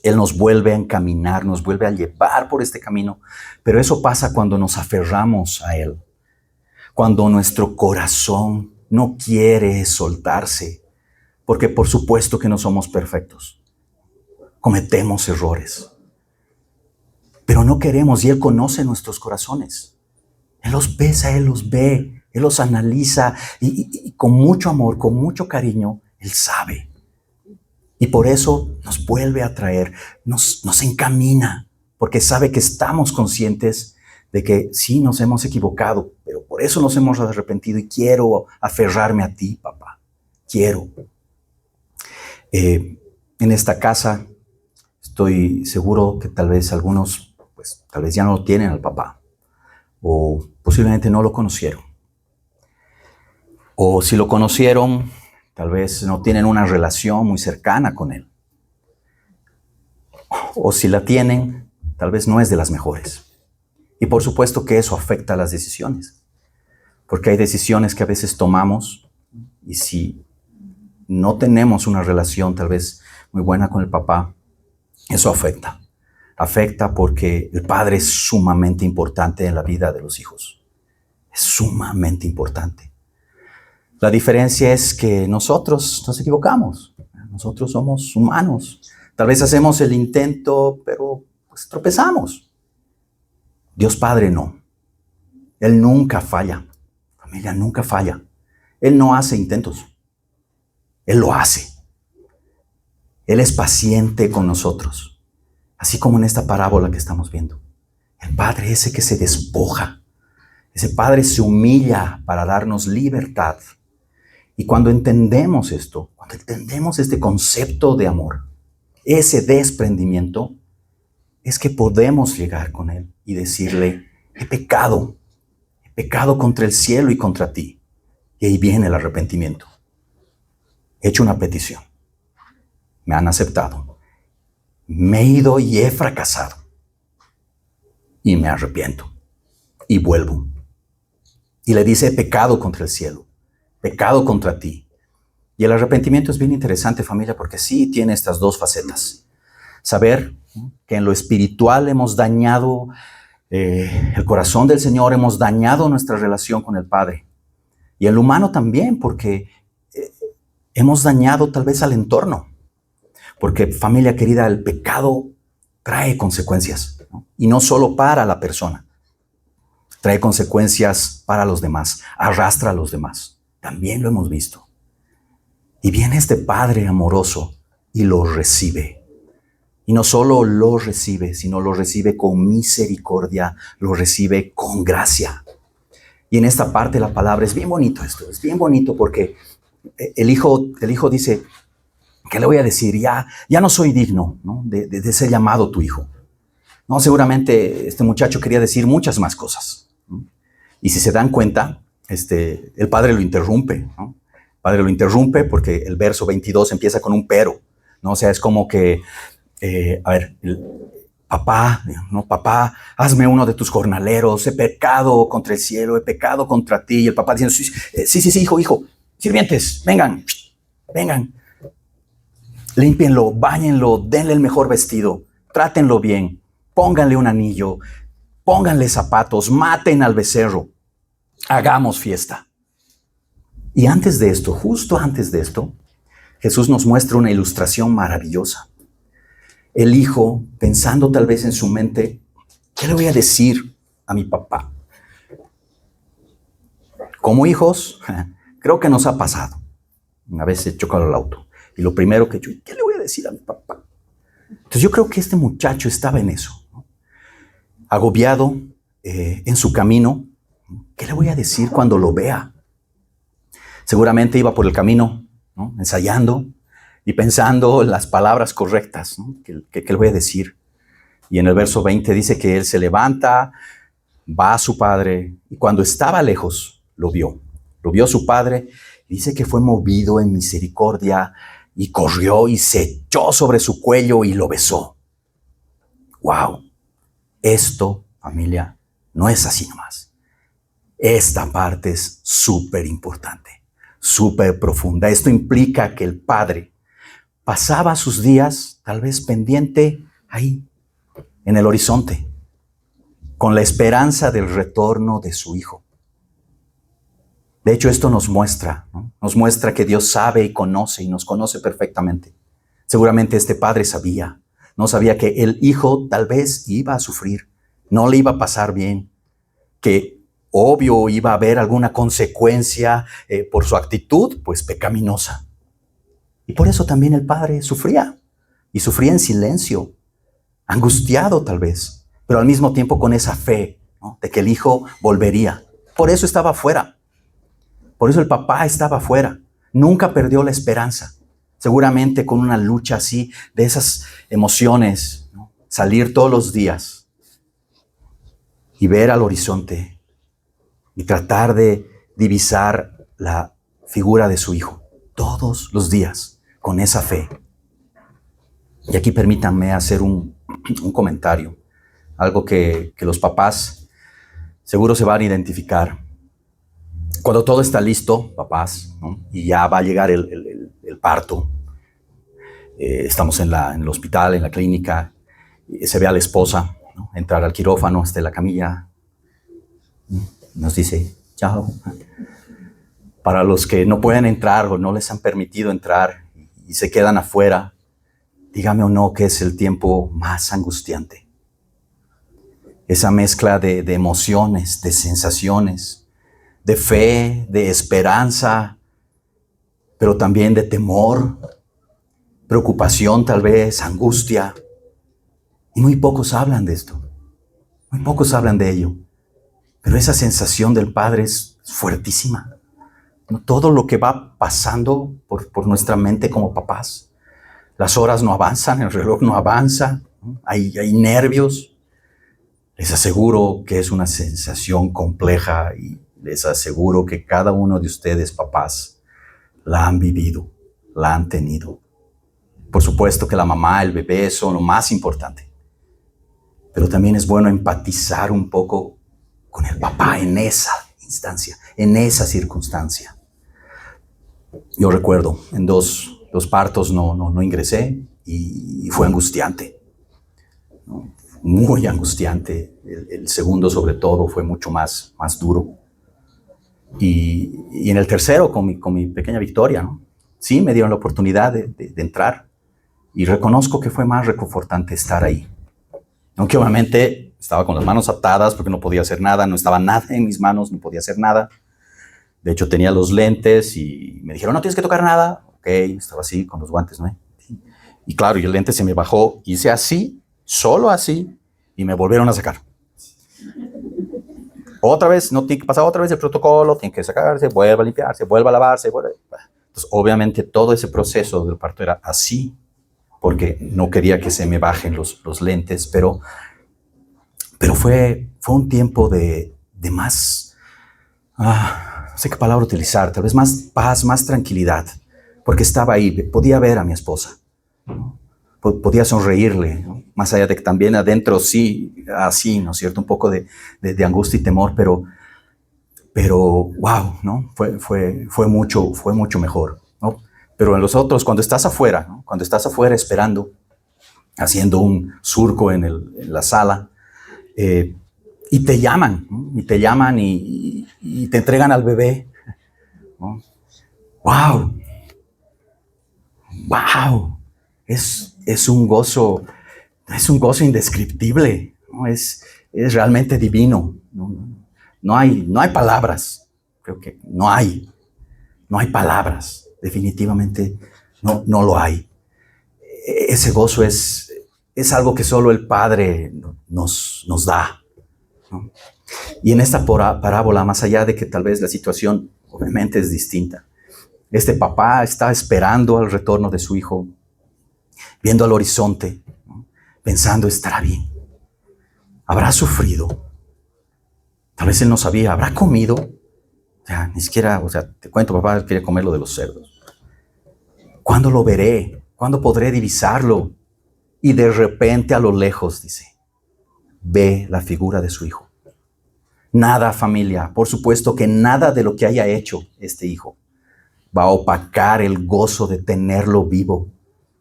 Él nos vuelve a encaminar, nos vuelve a llevar por este camino. Pero eso pasa cuando nos aferramos a Él, cuando nuestro corazón no quiere soltarse, porque por supuesto que no somos perfectos. Cometemos errores, pero no queremos, y Él conoce nuestros corazones. Él los pesa, Él los ve, Él los analiza y con mucho amor, con mucho cariño, Él sabe. Y por eso nos vuelve a traer, nos encamina, porque sabe que estamos conscientes de que sí nos hemos equivocado, pero por eso nos hemos arrepentido y quiero aferrarme a ti, papá. Quiero. En esta casa estoy seguro que tal vez algunos, pues tal vez ya no lo tienen al papá, o posiblemente no lo conocieron. O si lo conocieron, tal vez no tienen una relación muy cercana con él. O si la tienen, tal vez no es de las mejores. Y por supuesto que eso afecta a las decisiones. Porque hay decisiones que a veces tomamos y si no tenemos una relación tal vez muy buena con el papá, eso afecta. Afecta porque el padre es sumamente importante en la vida de los hijos. Es sumamente importante. La diferencia es que nosotros nos equivocamos. Nosotros somos humanos. Tal vez hacemos el intento, pero pues tropezamos. Dios Padre no. Él nunca falla. Familia, nunca falla. Él no hace intentos. Él lo hace. Él es paciente con nosotros. Así como en esta parábola que estamos viendo. El Padre ese que se despoja. Ese Padre se humilla para darnos libertad. Y cuando entendemos esto, cuando entendemos este concepto de amor, ese desprendimiento, es que podemos llegar con Él y decirle, he pecado contra el cielo y contra ti. Y ahí viene el arrepentimiento. He hecho una petición. Me han aceptado. Me he ido y he fracasado. Y me arrepiento. Y vuelvo. Y le dice: he pecado contra el cielo, pecado contra ti. Y el arrepentimiento es bien interesante, familia, porque sí tiene estas dos facetas. Saber que en lo espiritual hemos dañado el corazón del Señor, hemos dañado nuestra relación con el Padre. Y en lo humano también, porque hemos dañado tal vez al entorno. Porque, familia querida, el pecado trae consecuencias, ¿no? Y no solo para la persona, trae consecuencias para los demás, arrastra a los demás. También lo hemos visto. Y viene este Padre amoroso y lo recibe. Y no solo lo recibe, sino lo recibe con misericordia, lo recibe con gracia. Y en esta parte la palabra es bien bonito esto, es bien bonito porque el hijo dice: ¿qué le voy a decir? Ya no soy digno, ¿no? de ser llamado tu hijo. No, seguramente este muchacho quería decir muchas más cosas, ¿no? Y si se dan cuenta, el padre lo interrumpe, ¿no? El padre lo interrumpe porque el verso 22 empieza con un pero, ¿no? O sea, es como que, papá, ¿no? Papá, hazme uno de tus jornaleros, he pecado contra el cielo, he pecado contra ti. Y el papá diciendo: sí, hijo, sirvientes, vengan, límpienlo, báñenlo, denle el mejor vestido, trátenlo bien, pónganle un anillo, pónganle zapatos, maten al becerro, hagamos fiesta. Y antes de esto, justo antes de esto, Jesús nos muestra una ilustración maravillosa. El hijo, pensando tal vez en su mente: ¿qué le voy a decir a mi papá? Como hijos, creo que nos ha pasado. Una vez he chocado el auto y lo primero que yo: ¿qué le voy a decir a mi papá? Entonces yo creo que este muchacho estaba en eso, ¿no? Agobiado en su camino. ¿Qué le voy a decir cuando lo vea? Seguramente iba por el camino, ¿no? Ensayando y pensando las palabras correctas, ¿no? ¿Qué le voy a decir? Y en el verso 20 dice que él se levanta, va a su padre, y cuando estaba lejos, lo vio su padre, y dice que fue movido en misericordia, y corrió y se echó sobre su cuello y lo besó. ¡Wow! Esto, familia, no es así nomás. Esta parte es súper importante, súper profunda. Esto implica que el padre pasaba sus días tal vez pendiente ahí, en el horizonte, con la esperanza del retorno de su hijo. De hecho, esto nos muestra, ¿no? Nos muestra que Dios sabe y conoce, y nos conoce perfectamente. Seguramente este padre sabía que el hijo tal vez iba a sufrir, no le iba a pasar bien, que obvio iba a haber alguna consecuencia por su actitud, pues pecaminosa. Y por eso también el padre sufría, y sufría en silencio, angustiado tal vez, pero al mismo tiempo con esa fe, ¿no? De que el hijo volvería. Por eso estaba afuera. Por eso el papá estaba afuera. Nunca perdió la esperanza. Seguramente con una lucha así, de esas emociones, ¿no? Salir todos los días y ver al horizonte y tratar de divisar la figura de su hijo todos los días con esa fe. Y aquí permítanme hacer un comentario, algo que los papás seguro se van a identificar. Cuando todo está listo, papás, ¿no? Y ya va a llegar el parto, estamos en el hospital, en la clínica, y se ve a la esposa, ¿no? Entrar al quirófano, hasta la camilla, nos dice: chao. Para los que no pueden entrar o no les han permitido entrar y se quedan afuera, dígame o no que es el tiempo más angustiante. Esa mezcla de emociones, de sensaciones, de fe, de esperanza, pero también de temor, preocupación tal vez, angustia. Y muy pocos hablan de esto, muy pocos hablan de ello. Pero esa sensación del Padre es fuertísima. Todo lo que va pasando por nuestra mente como papás. Las horas no avanzan, el reloj no avanza, ¿no? Hay nervios. Les aseguro que es una sensación compleja y les aseguro que cada uno de ustedes, papás, la han vivido, la han tenido. Por supuesto que la mamá, el bebé son lo más importante. Pero también es bueno empatizar un poco con el papá en esa instancia, en esa circunstancia. Yo recuerdo, en dos partos no ingresé y fue angustiante, ¿no? Muy angustiante. El segundo, sobre todo, fue mucho más duro. Y en el tercero, con mi pequeña victoria, ¿no? Sí, me dieron la oportunidad de entrar y reconozco que fue más reconfortante estar ahí. Aunque obviamente estaba con las manos atadas porque no podía hacer nada, no estaba nada en mis manos, no podía hacer nada. De hecho, tenía los lentes y me dijeron, no tienes que tocar nada. Ok, estaba así con los guantes, ¿no? Y claro, y el lente se me bajó, hice así, solo así, y me volvieron a sacar. Otra vez, no tiene que pasar otra vez el protocolo, tiene que sacarse, vuelve a limpiarse, vuelve a lavarse. Entonces, obviamente, todo ese proceso del parto era así, porque no quería que se me bajen los lentes, pero fue un tiempo de más, no sé qué palabra utilizar, tal vez más paz, más tranquilidad, porque estaba ahí, podía ver a mi esposa, ¿no? Podía sonreírle, ¿no? Más allá de que también adentro sí, así, ¿no es cierto? Un poco de angustia y temor, pero wow, ¿no? Fue mucho mejor, ¿no? Pero en los otros, cuando estás afuera, ¿no? Cuando estás afuera esperando, haciendo un surco en la sala, y te llaman, ¿no? Y te entregan al bebé, ¿no? ¡Wow! ¡Wow! Es un gozo indescriptible, ¿no? Es realmente divino. No hay palabras. Creo que no hay palabras. Definitivamente no lo hay. Ese gozo es algo que solo el Padre nos da, ¿no? Y en esta parábola, más allá de que tal vez la situación obviamente es distinta, este papá está esperando al retorno de su hijo, viendo al horizonte, ¿no? Pensando, estará bien, habrá sufrido, tal vez él no sabía, habrá comido, o sea, ni siquiera, o sea, te cuento, papá quería comer lo de los cerdos. ¿Cuándo lo veré? ¿Cuándo podré divisarlo? Y de repente a lo lejos, dice, ve la figura de su hijo. Nada, familia, por supuesto que nada de lo que haya hecho este hijo va a opacar el gozo de tenerlo vivo,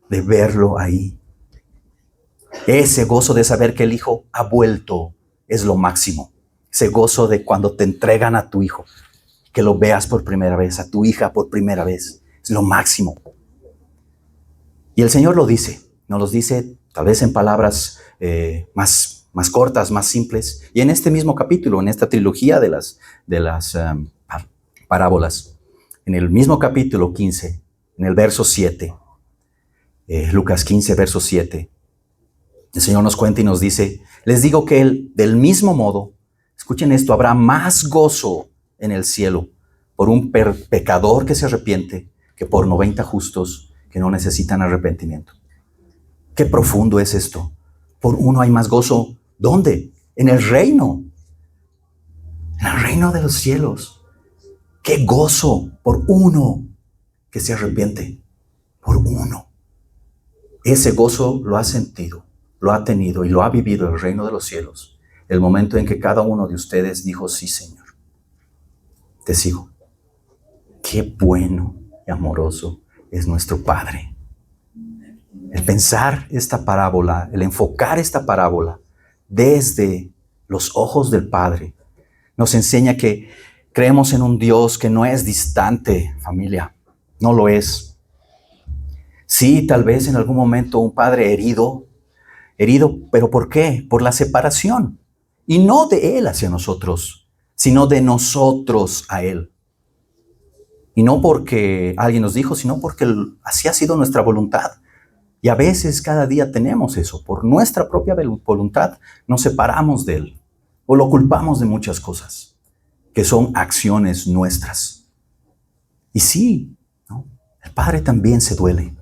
de verlo ahí. Ese gozo de saber que el hijo ha vuelto es lo máximo. Ese gozo de cuando te entregan a tu hijo, que lo veas por primera vez, a tu hija por primera vez, es lo máximo. Y el Señor lo dice, nos los dice tal vez en palabras más cortas, más simples. Y en este mismo capítulo, en esta trilogía de las parábolas, en el mismo capítulo 15, en el verso 7, Lucas 15, verso 7, el Señor nos cuenta y nos dice, les digo que del mismo modo, escuchen esto, habrá más gozo en el cielo por un pecador que se arrepiente que por 90 justos que no necesitan arrepentimiento. Qué profundo es esto. Por uno hay más gozo. ¿Dónde? En el reino. En el reino de los cielos. Qué gozo por uno que se arrepiente. Por uno. Ese gozo lo ha sentido, lo ha tenido y lo ha vivido el reino de los cielos. El momento en que cada uno de ustedes dijo, sí, Señor, te sigo. Qué bueno y amoroso es nuestro Padre. El pensar esta parábola, el enfocar esta parábola desde los ojos del Padre, nos enseña que creemos en un Dios que no es distante, familia, no lo es. Sí, tal vez en algún momento un padre herido, pero ¿por qué? Por la separación. Y no de Él hacia nosotros, sino de nosotros a Él. Y no porque alguien nos dijo, sino porque así ha sido nuestra voluntad. Y a veces cada día tenemos eso. Por nuestra propia voluntad nos separamos de Él. O lo culpamos de muchas cosas, que son acciones nuestras. Y sí, ¿no? El Padre también se duele.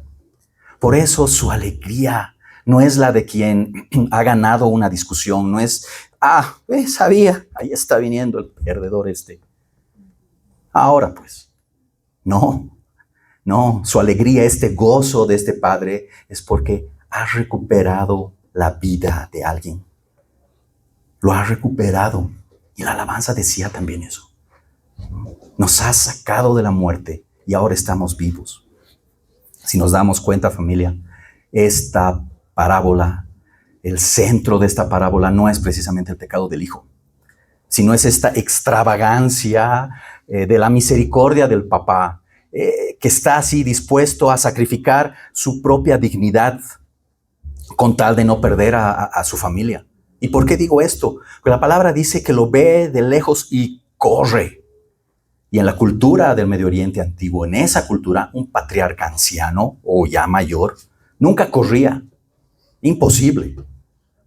Por eso su alegría no es la de quien ha ganado una discusión. No es, sabía, ahí está viniendo el perdedor este. Ahora pues. No, su alegría, este gozo de este Padre es porque ha recuperado la vida de alguien. Lo ha recuperado. Y la alabanza decía también eso. Nos ha sacado de la muerte y ahora estamos vivos. Si nos damos cuenta, familia, esta parábola, el centro de esta parábola no es precisamente el pecado del hijo, sino es esta extravagancia de la misericordia del papá, que está así dispuesto a sacrificar su propia dignidad con tal de no perder a su familia. ¿Y por qué digo esto? Porque la palabra dice que lo ve de lejos y corre. Y en la cultura del Medio Oriente antiguo, en esa cultura, un patriarca anciano o ya mayor nunca corría. Imposible.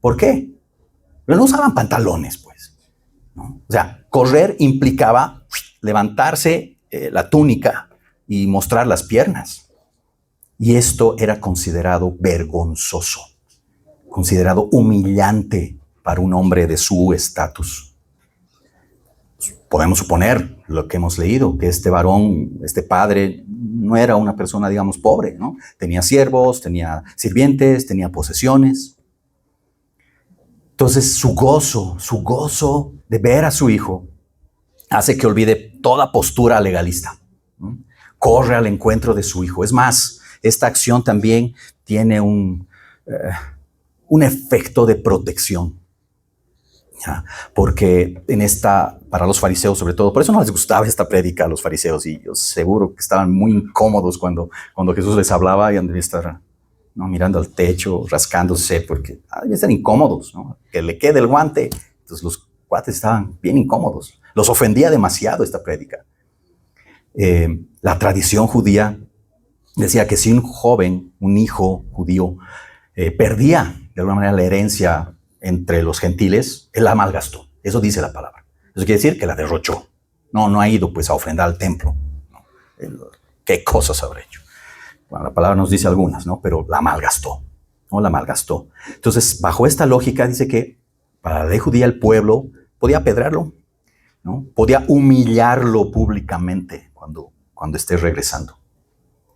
¿Por qué? Pero no usaban pantalones, pues, ¿no? O sea, correr implicaba levantarse la túnica y mostrar las piernas. Y esto era considerado vergonzoso, considerado humillante para un hombre de su estatus. Podemos suponer lo que hemos leído, que este varón, este padre, no era una persona, digamos, pobre, ¿no? Tenía siervos, tenía sirvientes, tenía posesiones. Entonces su gozo de ver a su hijo hace que olvide toda postura legalista, ¿no? Corre al encuentro de su hijo. Es más, esta acción también tiene un efecto de protección. ¿Ya? Porque para los fariseos sobre todo, por eso no les gustaba esta prédica a los fariseos, y yo seguro que estaban muy incómodos cuando Jesús les hablaba y han de estar, ¿no?, mirando al techo, rascándose, porque deben estar incómodos, ¿no? Que le quede el guante. Entonces los cuates estaban bien incómodos. Los ofendía demasiado esta prédica. La tradición judía decía que si un joven, un hijo judío, perdía de alguna manera la herencia entre los gentiles, él la malgastó. Eso dice la palabra. Eso quiere decir que la derrochó. No ha ido pues a ofrendar al templo, ¿no? ¿Qué cosas habrá hecho? Bueno, la palabra nos dice algunas, ¿no? Pero la malgastó, ¿no? La malgastó. Entonces, bajo esta lógica, dice que para la ley judía el pueblo podía apedrearlo, ¿no? Podía humillarlo públicamente cuando esté regresando.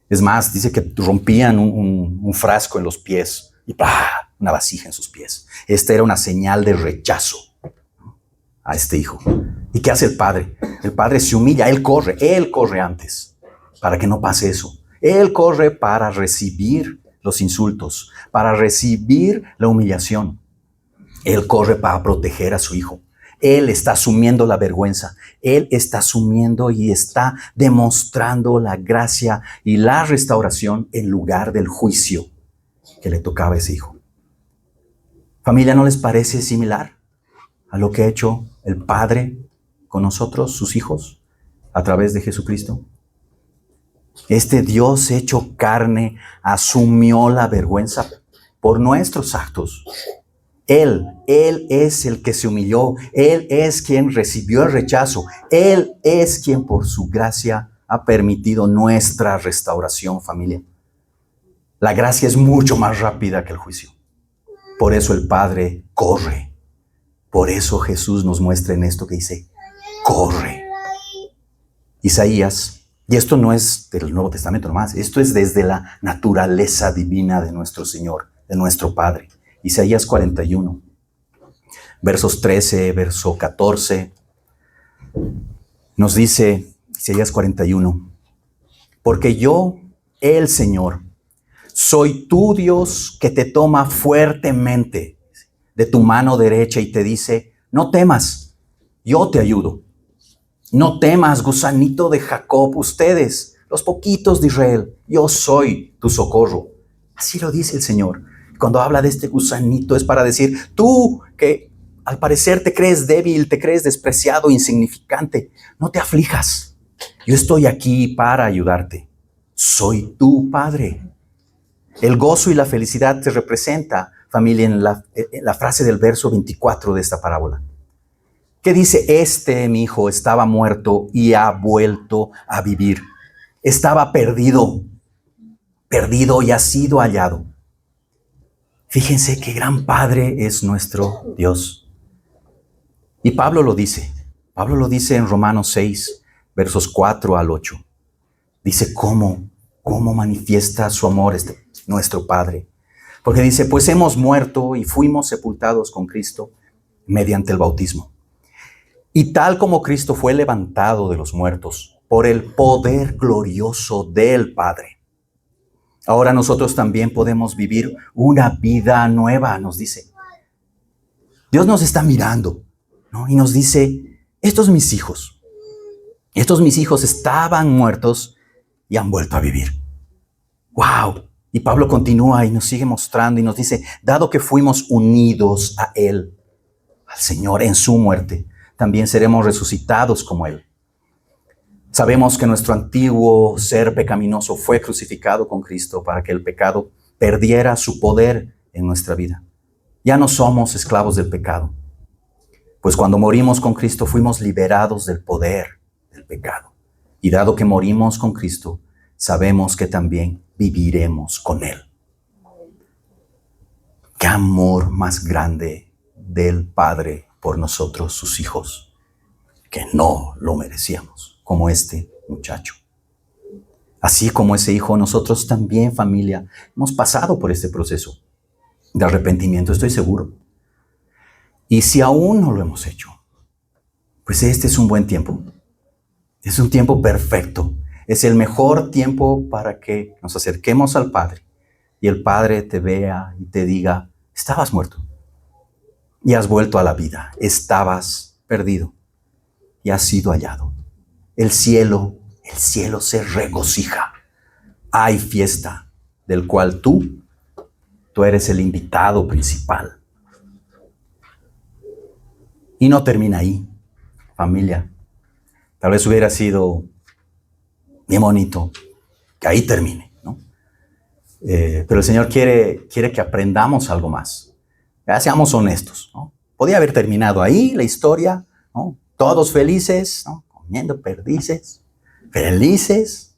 Es más, dice que rompían un frasco en los pies y ¡pah!, una vasija en sus pies. Esta era una señal de rechazo a este hijo. ¿Y qué hace el padre? El padre se humilla, él corre antes para que no pase eso. Él corre para recibir los insultos, para recibir la humillación. Él corre para proteger a su hijo. Él está asumiendo la vergüenza. Él está asumiendo y está demostrando la gracia y la restauración en lugar del juicio que le tocaba a ese hijo. Familia, ¿no les parece similar a lo que ha hecho el Padre con nosotros, sus hijos, a través de Jesucristo? Este Dios hecho carne asumió la vergüenza por nuestros actos. Él es el que se humilló. Él es quien recibió el rechazo. Él es quien por su gracia ha permitido nuestra restauración, familia. La gracia es mucho más rápida que el juicio. Por eso el Padre corre. Por eso Jesús nos muestra en esto que dice, corre. Isaías, y esto no es del Nuevo Testamento nomás, esto es desde la naturaleza divina de nuestro Señor, de nuestro Padre. Isaías 41, versos 13, verso 14, nos dice Isaías 41, porque yo, el Señor, soy tu Dios que te toma fuertemente de tu mano derecha y te dice, no temas, yo te ayudo. No temas, gusanito de Jacob, ustedes, los poquitos de Israel, yo soy tu socorro. Así lo dice el Señor. Cuando habla de este gusanito es para decir, tú que al parecer te crees débil, te crees despreciado, insignificante, no te aflijas. Yo estoy aquí para ayudarte. Soy tu Padre. El gozo y la felicidad te representa, familia, en la frase del verso 24 de esta parábola. ¿Qué dice? Mi hijo, estaba muerto y ha vuelto a vivir. Estaba perdido y ha sido hallado. Fíjense qué gran Padre es nuestro Dios. Y Pablo lo dice en Romanos 6, versos 4 al 8. Dice cómo manifiesta su amor nuestro Padre. Porque dice, pues hemos muerto y fuimos sepultados con Cristo mediante el bautismo. Y tal como Cristo fue levantado de los muertos por el poder glorioso del Padre, ahora nosotros también podemos vivir una vida nueva, nos dice. Dios nos está mirando, ¿no? Y nos dice, estos mis hijos estaban muertos y han vuelto a vivir. ¡Wow! Y Pablo continúa y nos sigue mostrando y nos dice, dado que fuimos unidos a Él, al Señor en su muerte, también seremos resucitados como Él. Sabemos que nuestro antiguo ser pecaminoso fue crucificado con Cristo para que el pecado perdiera su poder en nuestra vida. Ya no somos esclavos del pecado, pues cuando morimos con Cristo fuimos liberados del poder del pecado. Y dado que morimos con Cristo, sabemos que también viviremos con Él. ¡Qué amor más grande del Padre por nosotros, sus hijos, que no lo merecíamos, como este muchacho! Así como ese hijo, nosotros también, familia, hemos pasado por este proceso de arrepentimiento, estoy seguro. Y si aún no lo hemos hecho, pues este es un buen tiempo. Es un tiempo perfecto. Es el mejor tiempo para que nos acerquemos al Padre y el Padre te vea y te diga, estabas muerto y has vuelto a la vida. Estabas perdido y has sido hallado. El cielo se regocija. Hay fiesta del cual tú eres el invitado principal. Y no termina ahí, familia. Tal vez hubiera sido bien bonito que ahí termine, ¿no? Pero el Señor quiere que aprendamos algo más. Ya seamos honestos, ¿no? Podía haber terminado ahí la historia, ¿no? Todos felices, ¿no? Comiendo perdices, felices,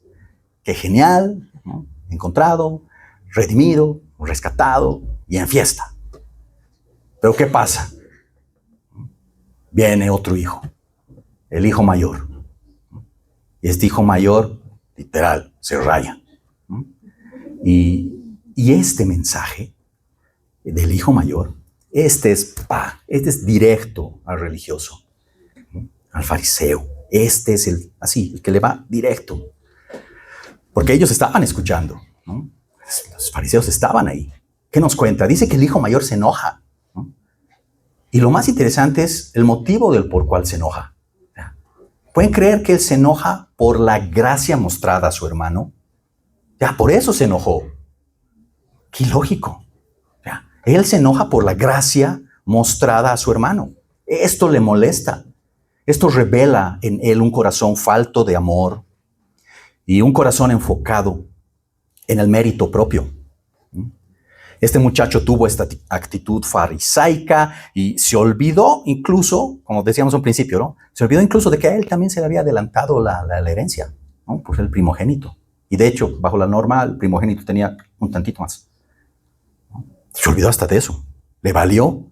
qué genial, ¿no? Encontrado, redimido, rescatado y en fiesta. Pero ¿qué pasa? Viene otro hijo, el hijo mayor. Y este hijo mayor, literal, se raya. Y este mensaje del hijo mayor, este es directo al religioso, al fariseo. Este es el que le va directo. Porque ellos estaban escuchando, ¿no? Los fariseos estaban ahí. ¿Qué nos cuenta? Dice que el hijo mayor se enoja, ¿no? Y lo más interesante es el motivo del por cual se enoja. ¿Pueden creer que él se enoja por la gracia mostrada a su hermano? Ya, por eso se enojó. Qué ilógico. Ya, él se enoja por la gracia mostrada a su hermano. Esto le molesta. Esto revela en él un corazón falto de amor y un corazón enfocado en el mérito propio. Este muchacho tuvo esta actitud farisaica y se olvidó incluso, como decíamos al principio, ¿no? Se olvidó incluso de que a él también se le había adelantado la herencia, ¿no? Pues el primogénito. Y de hecho, bajo la norma, el primogénito tenía un tantito más, ¿no? Se olvidó hasta de eso. Le valió.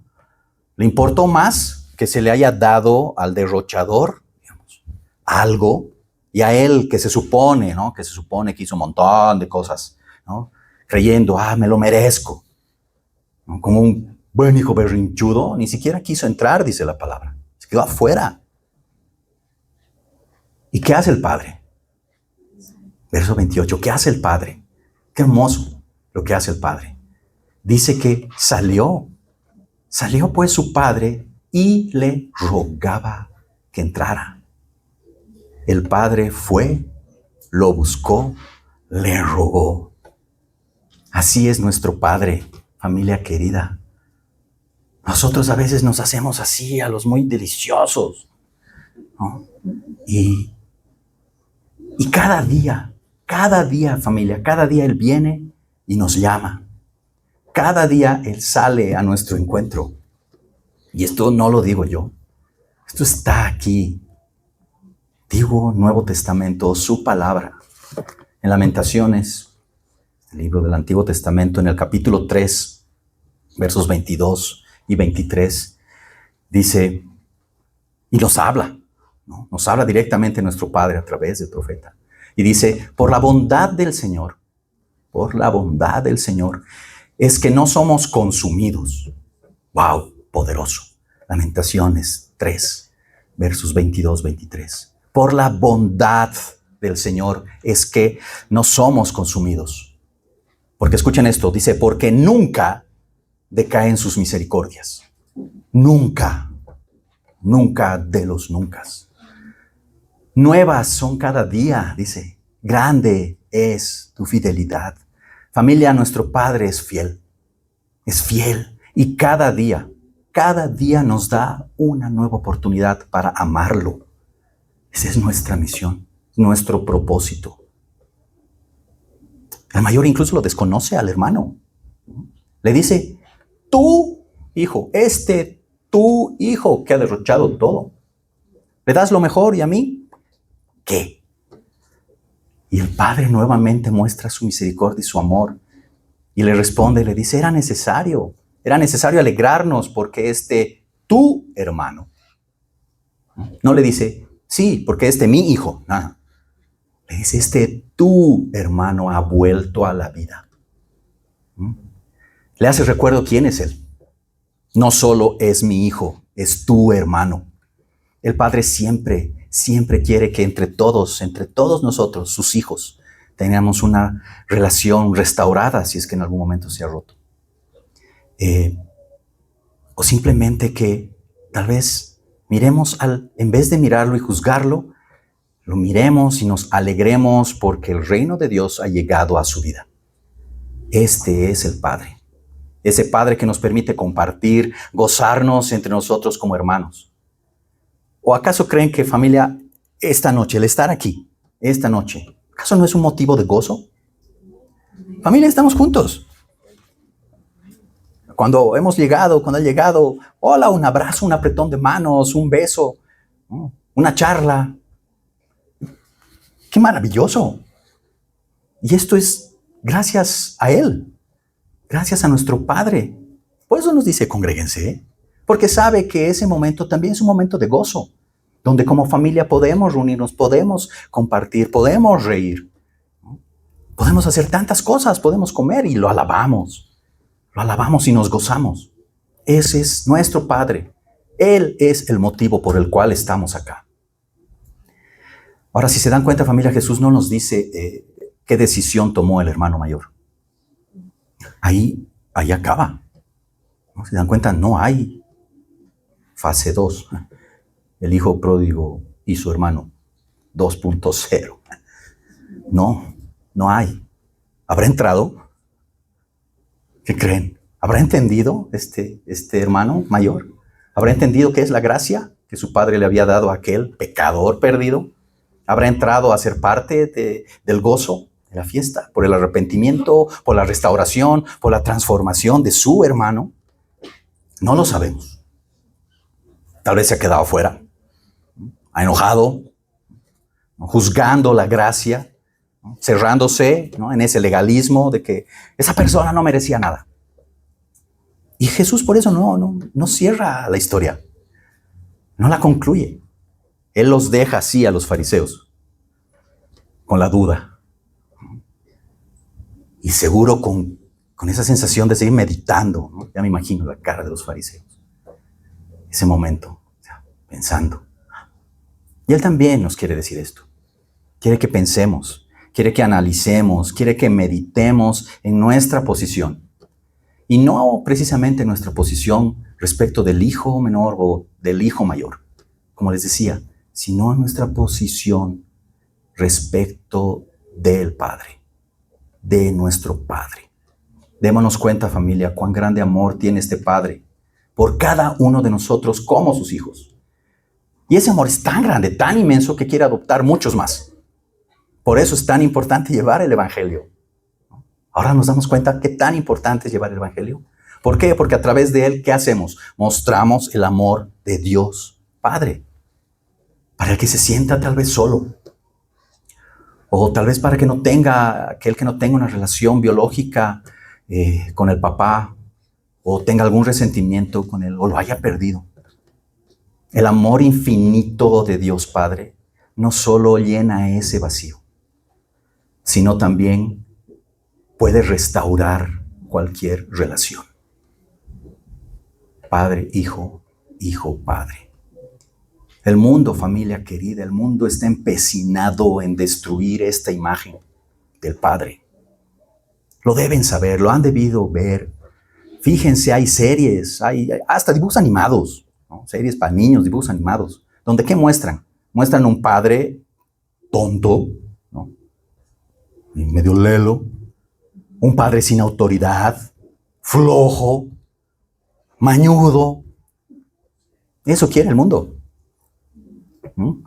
Le importó más que se le haya dado al derrochador, digamos, algo, y a él que se supone, ¿no? Que se supone que hizo un montón de cosas, ¿no? Creyendo, me lo merezco. ¿No? Como un buen hijo berrinchudo, ni siquiera quiso entrar, dice la palabra. Se quedó afuera. ¿Y qué hace el Padre? Verso 28, ¿qué hace el Padre? Qué hermoso lo que hace el Padre. Dice que salió pues su Padre y le rogaba que entrara. El Padre fue, lo buscó, le rogó. Así es nuestro Padre, familia querida. Nosotros a veces nos hacemos así, a los muy deliciosos, ¿no? Y cada día, familia, cada día Él viene y nos llama. Cada día Él sale a nuestro encuentro. Y esto no lo digo yo. Esto está aquí. Antiguo, Nuevo Testamento, su palabra. En Lamentaciones, el libro del Antiguo Testamento, en el capítulo 3, versos 22 y 23, dice, y nos habla, ¿no? Nos habla directamente nuestro Padre a través del profeta. Y dice, por la bondad del Señor, es que no somos consumidos. ¡Wow! Poderoso. Lamentaciones 3, Versos 22, 23. Por la bondad del Señor es que no somos consumidos. Porque escuchen esto, dice, porque nunca decaen sus misericordias. Nunca, nunca de los nunca. Nuevas son cada día, dice. Grande es tu fidelidad. Familia, nuestro Padre es fiel. Es fiel. Y cada día nos da una nueva oportunidad para amarlo. Esa es nuestra misión, nuestro propósito. El mayor incluso lo desconoce al hermano. Le dice, tu hijo que ha derrochado todo. ¿Le das lo mejor y a mí? ¿Qué? Y el Padre nuevamente muestra su misericordia y su amor. Y le responde, le dice, era necesario alegrarnos porque tu hermano. No le dice, sí, porque mi hijo. No. Le dice, tu hermano ha vuelto a la vida. Le hace recuerdo quién es él. No solo es mi hijo, es tu hermano. El Padre siempre quiere que entre todos nosotros, sus hijos, tengamos una relación restaurada si es que en algún momento se ha roto. O simplemente que tal vez miremos en vez de mirarlo y juzgarlo, lo miremos y nos alegremos porque el reino de Dios ha llegado a su vida. Este es el Padre. Ese Padre que nos permite compartir, gozarnos entre nosotros como hermanos. ¿O acaso creen que, familia, esta noche, el estar aquí, esta noche, ¿acaso no es un motivo de gozo? Familia, estamos juntos. Cuando ha llegado, hola, un abrazo, un apretón de manos, un beso, una charla. ¡Qué maravilloso! Y esto es gracias a Él, gracias a nuestro Padre. Por eso nos dice, congréguense, porque sabe que ese momento también es un momento de gozo, donde como familia podemos reunirnos, podemos compartir, podemos reír, podemos hacer tantas cosas, podemos comer y lo alabamos y nos gozamos. Ese es nuestro Padre. Él es el motivo por el cual estamos acá. Ahora, si se dan cuenta, familia, Jesús no nos dice qué decisión tomó el hermano mayor. Ahí acaba. ¿No? Se dan cuenta, no hay fase 2. El hijo pródigo y su hermano 2.0. No hay. ¿Habrá entrado? ¿Qué creen? ¿Habrá entendido este hermano mayor? ¿Habrá entendido qué es la gracia que su padre le había dado a aquel pecador perdido? ¿Habrá entrado a ser parte del gozo de la fiesta? ¿Por el arrepentimiento, por la restauración, por la transformación de su hermano? No lo sabemos. Tal vez se ha quedado fuera, ha enojado, juzgando la gracia, cerrándose, ¿no?, en ese legalismo de que esa persona no merecía nada. Y Jesús por eso no cierra la historia, no la concluye. Él los deja así a los fariseos, con la duda. Y seguro con esa sensación de seguir meditando, ¿no? Ya me imagino la cara de los fariseos. Ese momento, pensando. Y Él también nos quiere decir esto. Quiere que pensemos, quiere que analicemos, quiere que meditemos en nuestra posición. Y no precisamente nuestra posición respecto del hijo menor o del hijo mayor, como les decía, sino en nuestra posición respecto del Padre, de nuestro Padre. Démonos cuenta, familia, cuán grande amor tiene este Padre por cada uno de nosotros como sus hijos. Y ese amor es tan grande, tan inmenso, que quiere adoptar muchos más. Por eso es tan importante llevar el Evangelio. Ahora nos damos cuenta qué tan importante es llevar el Evangelio. ¿Por qué? Porque a través de él, ¿qué hacemos? Mostramos el amor de Dios Padre. Para el que se sienta tal vez solo. O tal vez para aquel que no tenga una relación biológica con el papá. O tenga algún resentimiento con él. O lo haya perdido. El amor infinito de Dios Padre no solo llena ese vacío, sino también puede restaurar cualquier relación. Padre, hijo, hijo, padre. El mundo, familia querida, el mundo está empecinado en destruir esta imagen del Padre. Lo deben saber, lo han debido ver. Fíjense, hay series, hay hasta dibujos animados, ¿no? Series para niños, dibujos animados, donde ¿qué muestran? Muestran un padre tonto, ¿no? Y medio lelo, un padre sin autoridad, flojo, mañudo. Eso quiere el mundo. ¿Mm?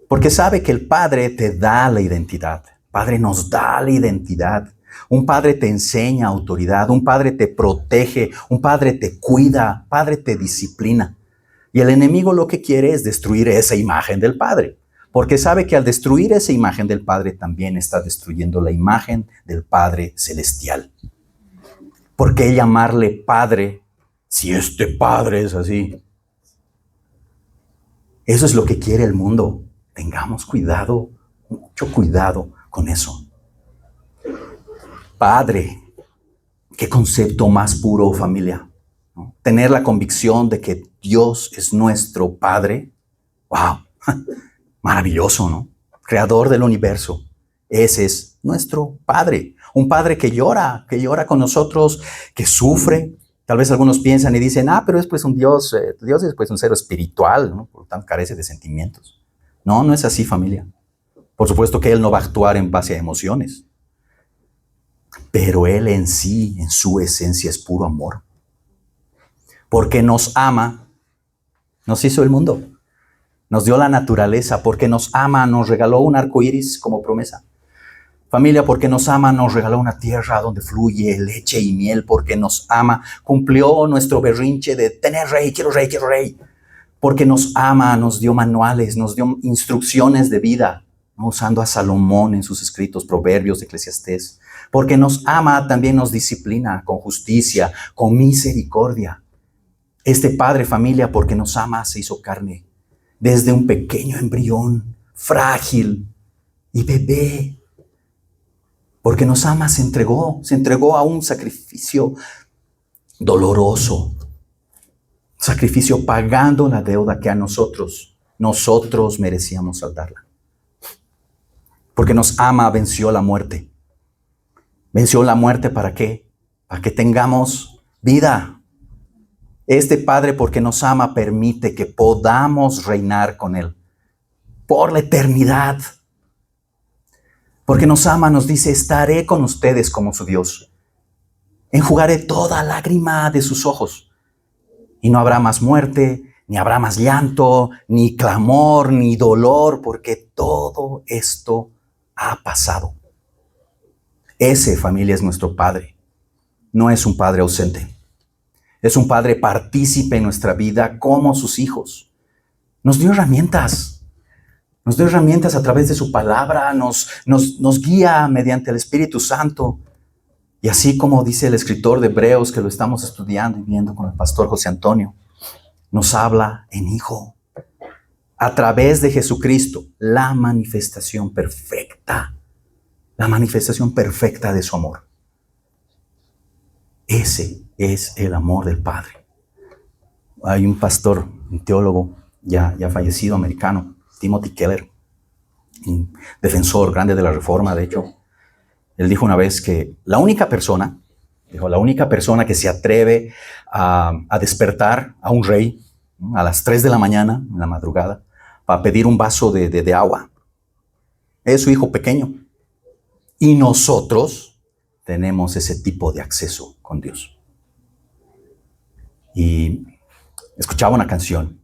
Porque sabe que el Padre te da la identidad. El Padre nos da la identidad. Un Padre te enseña autoridad. Un Padre te protege. Un Padre te cuida. Un Padre te disciplina. Y el enemigo lo que quiere es destruir esa imagen del Padre. Porque sabe que al destruir esa imagen del Padre también está destruyendo la imagen del Padre celestial. ¿Por qué llamarle Padre si este Padre es así? Eso es lo que quiere el mundo. Tengamos cuidado, mucho cuidado con eso. Padre, qué concepto más puro, familia, ¿no? Tener la convicción de que Dios es nuestro Padre. ¡Wow! Maravilloso, ¿no? Creador del universo. Ese es nuestro Padre. Un Padre que llora con nosotros, que sufre. Tal vez algunos piensan y dicen, pero es pues un Dios, Dios es pues un ser espiritual, ¿no? Por lo tanto carece de sentimientos. No, no es así, familia. Por supuesto que Él no va a actuar en base a emociones. Pero Él en sí, en su esencia, es puro amor. Porque nos ama, nos hizo el mundo. Nos dio la naturaleza, porque nos ama, nos regaló un arco iris como promesa. Familia, porque nos ama, nos regaló una tierra donde fluye leche y miel, porque nos ama, cumplió nuestro berrinche de tener rey, quiero rey, quiero rey. Porque nos ama, nos dio manuales, nos dio instrucciones de vida, ¿no? Usando a Salomón en sus escritos, Proverbios, Eclesiastés. Porque nos ama, también nos disciplina con justicia, con misericordia. Este Padre, familia, porque nos ama, se hizo carne. Desde un pequeño embrión, frágil y bebé. Porque nos ama, se entregó a un sacrificio doloroso. Sacrificio pagando la deuda que a nosotros merecíamos saldarla. Porque nos ama, venció la muerte. ¿Venció la muerte para qué? Para que tengamos vida. Este Padre, porque nos ama, permite que podamos reinar con Él por la eternidad. Porque nos ama, nos dice, estaré con ustedes como su Dios. Enjugaré toda lágrima de sus ojos. Y no habrá más muerte, ni habrá más llanto, ni clamor, ni dolor, porque todo esto ha pasado. Ese, familia, es nuestro Padre. No es un Padre ausente. Es un Padre partícipe en nuestra vida como sus hijos. Nos dio herramientas. Nos dio herramientas a través de su palabra. Nos guía mediante el Espíritu Santo. Y así como dice el escritor de Hebreos, que lo estamos estudiando y viendo con el pastor José Antonio, nos habla en Hijo. A través de Jesucristo, la manifestación perfecta de su amor. Ese es el amor del Padre. Hay un pastor, un teólogo ya fallecido americano, Timothy Keller, un defensor grande de la Reforma, de hecho. Él dijo una vez que la única persona que se atreve a despertar a un rey, ¿no?, a las 3 de la mañana, en la madrugada, para pedir un vaso de agua, es su hijo pequeño. Y nosotros tenemos ese tipo de acceso con Dios. Y escuchaba una canción,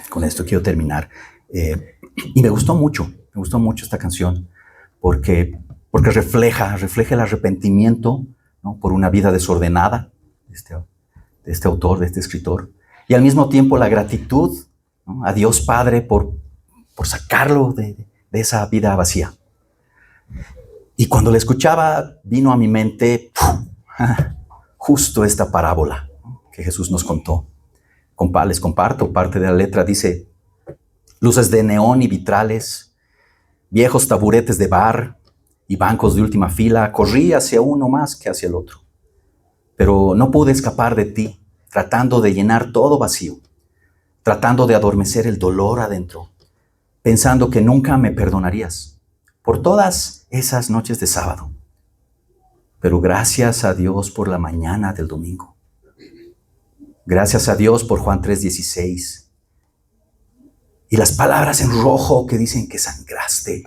con esto quiero terminar, y me gustó mucho esta canción, porque refleja el arrepentimiento, ¿no?, por una vida desordenada de este autor, de este escritor, y al mismo tiempo la gratitud, ¿no?, a Dios Padre por sacarlo de esa vida vacía. Y cuando la escuchaba, vino a mi mente justo esta parábola, ¿no?, que Jesús nos contó. Les comparto parte de la letra. Dice: luces de neón y vitrales, viejos taburetes de bar y bancos de última fila. Corrí hacia uno más que hacia el otro, pero no pude escapar de ti, tratando de llenar todo vacío. tratando de adormecer el dolor adentro, pensando que nunca me perdonarías por todas esas noches de sábado. Pero gracias a Dios por la mañana del domingo. Gracias a Dios por Juan 3:16. Y las palabras en rojo que dicen que sangraste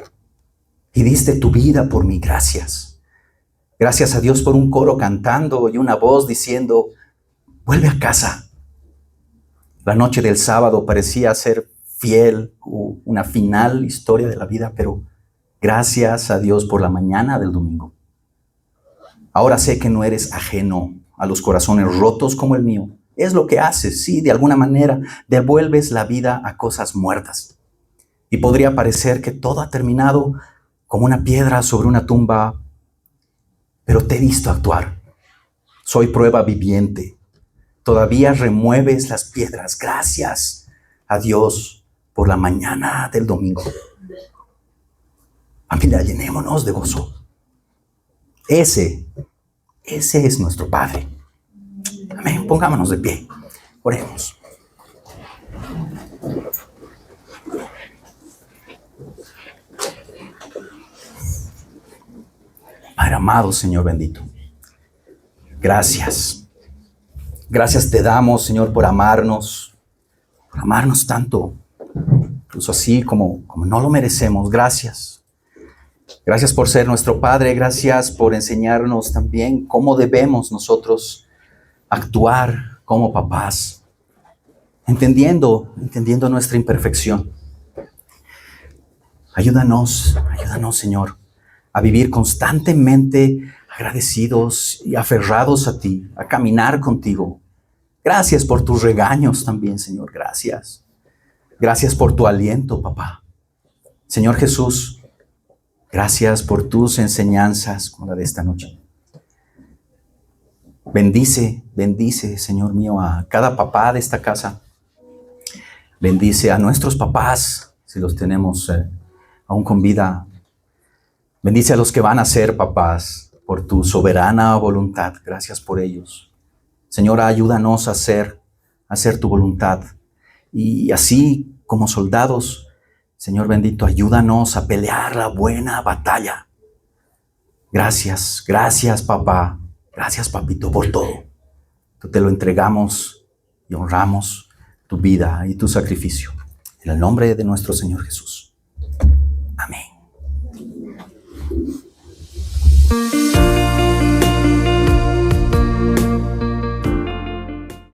y diste tu vida por mí. Gracias. Gracias a Dios por un coro cantando y una voz diciendo, vuelve a casa. La noche del sábado parecía ser fiel, una final historia de la vida, pero gracias a Dios por la mañana del domingo. Ahora sé que no eres ajeno a los corazones rotos como el mío. Es lo que haces, sí, de alguna manera devuelves la vida a cosas muertas. Y podría parecer que todo ha terminado como una piedra sobre una tumba, pero te he visto actuar. Soy prueba viviente. Todavía remueves las piedras. Gracias a Dios por la mañana del domingo. Familia, llenémonos de gozo. Ese es nuestro Padre. Amén. Pongámonos de pie. Oremos. Padre amado, Señor bendito. Gracias. Gracias te damos, Señor, por amarnos tanto, incluso así como no lo merecemos. Gracias. Gracias por ser nuestro Padre. Gracias por enseñarnos también cómo debemos nosotros actuar como papás, entendiendo nuestra imperfección. Ayúdanos, Señor, a vivir constantemente agradecidos y aferrados a ti, a caminar contigo. Gracias por tus regaños también, Señor. Gracias. Gracias por tu aliento, papá. Señor Jesús, gracias por tus enseñanzas como la de esta noche. Bendice, Señor mío, a cada papá de esta casa. Bendice a nuestros papás, si los tenemos aún con vida. Bendice a los que van a ser papás por tu soberana voluntad. Gracias por ellos. Señor, ayúdanos a hacer tu voluntad. Y así como soldados, Señor bendito, ayúdanos a pelear la buena batalla. Gracias, papá. Gracias, papito, por todo. Te lo entregamos y honramos tu vida y tu sacrificio. En el nombre de nuestro Señor Jesús.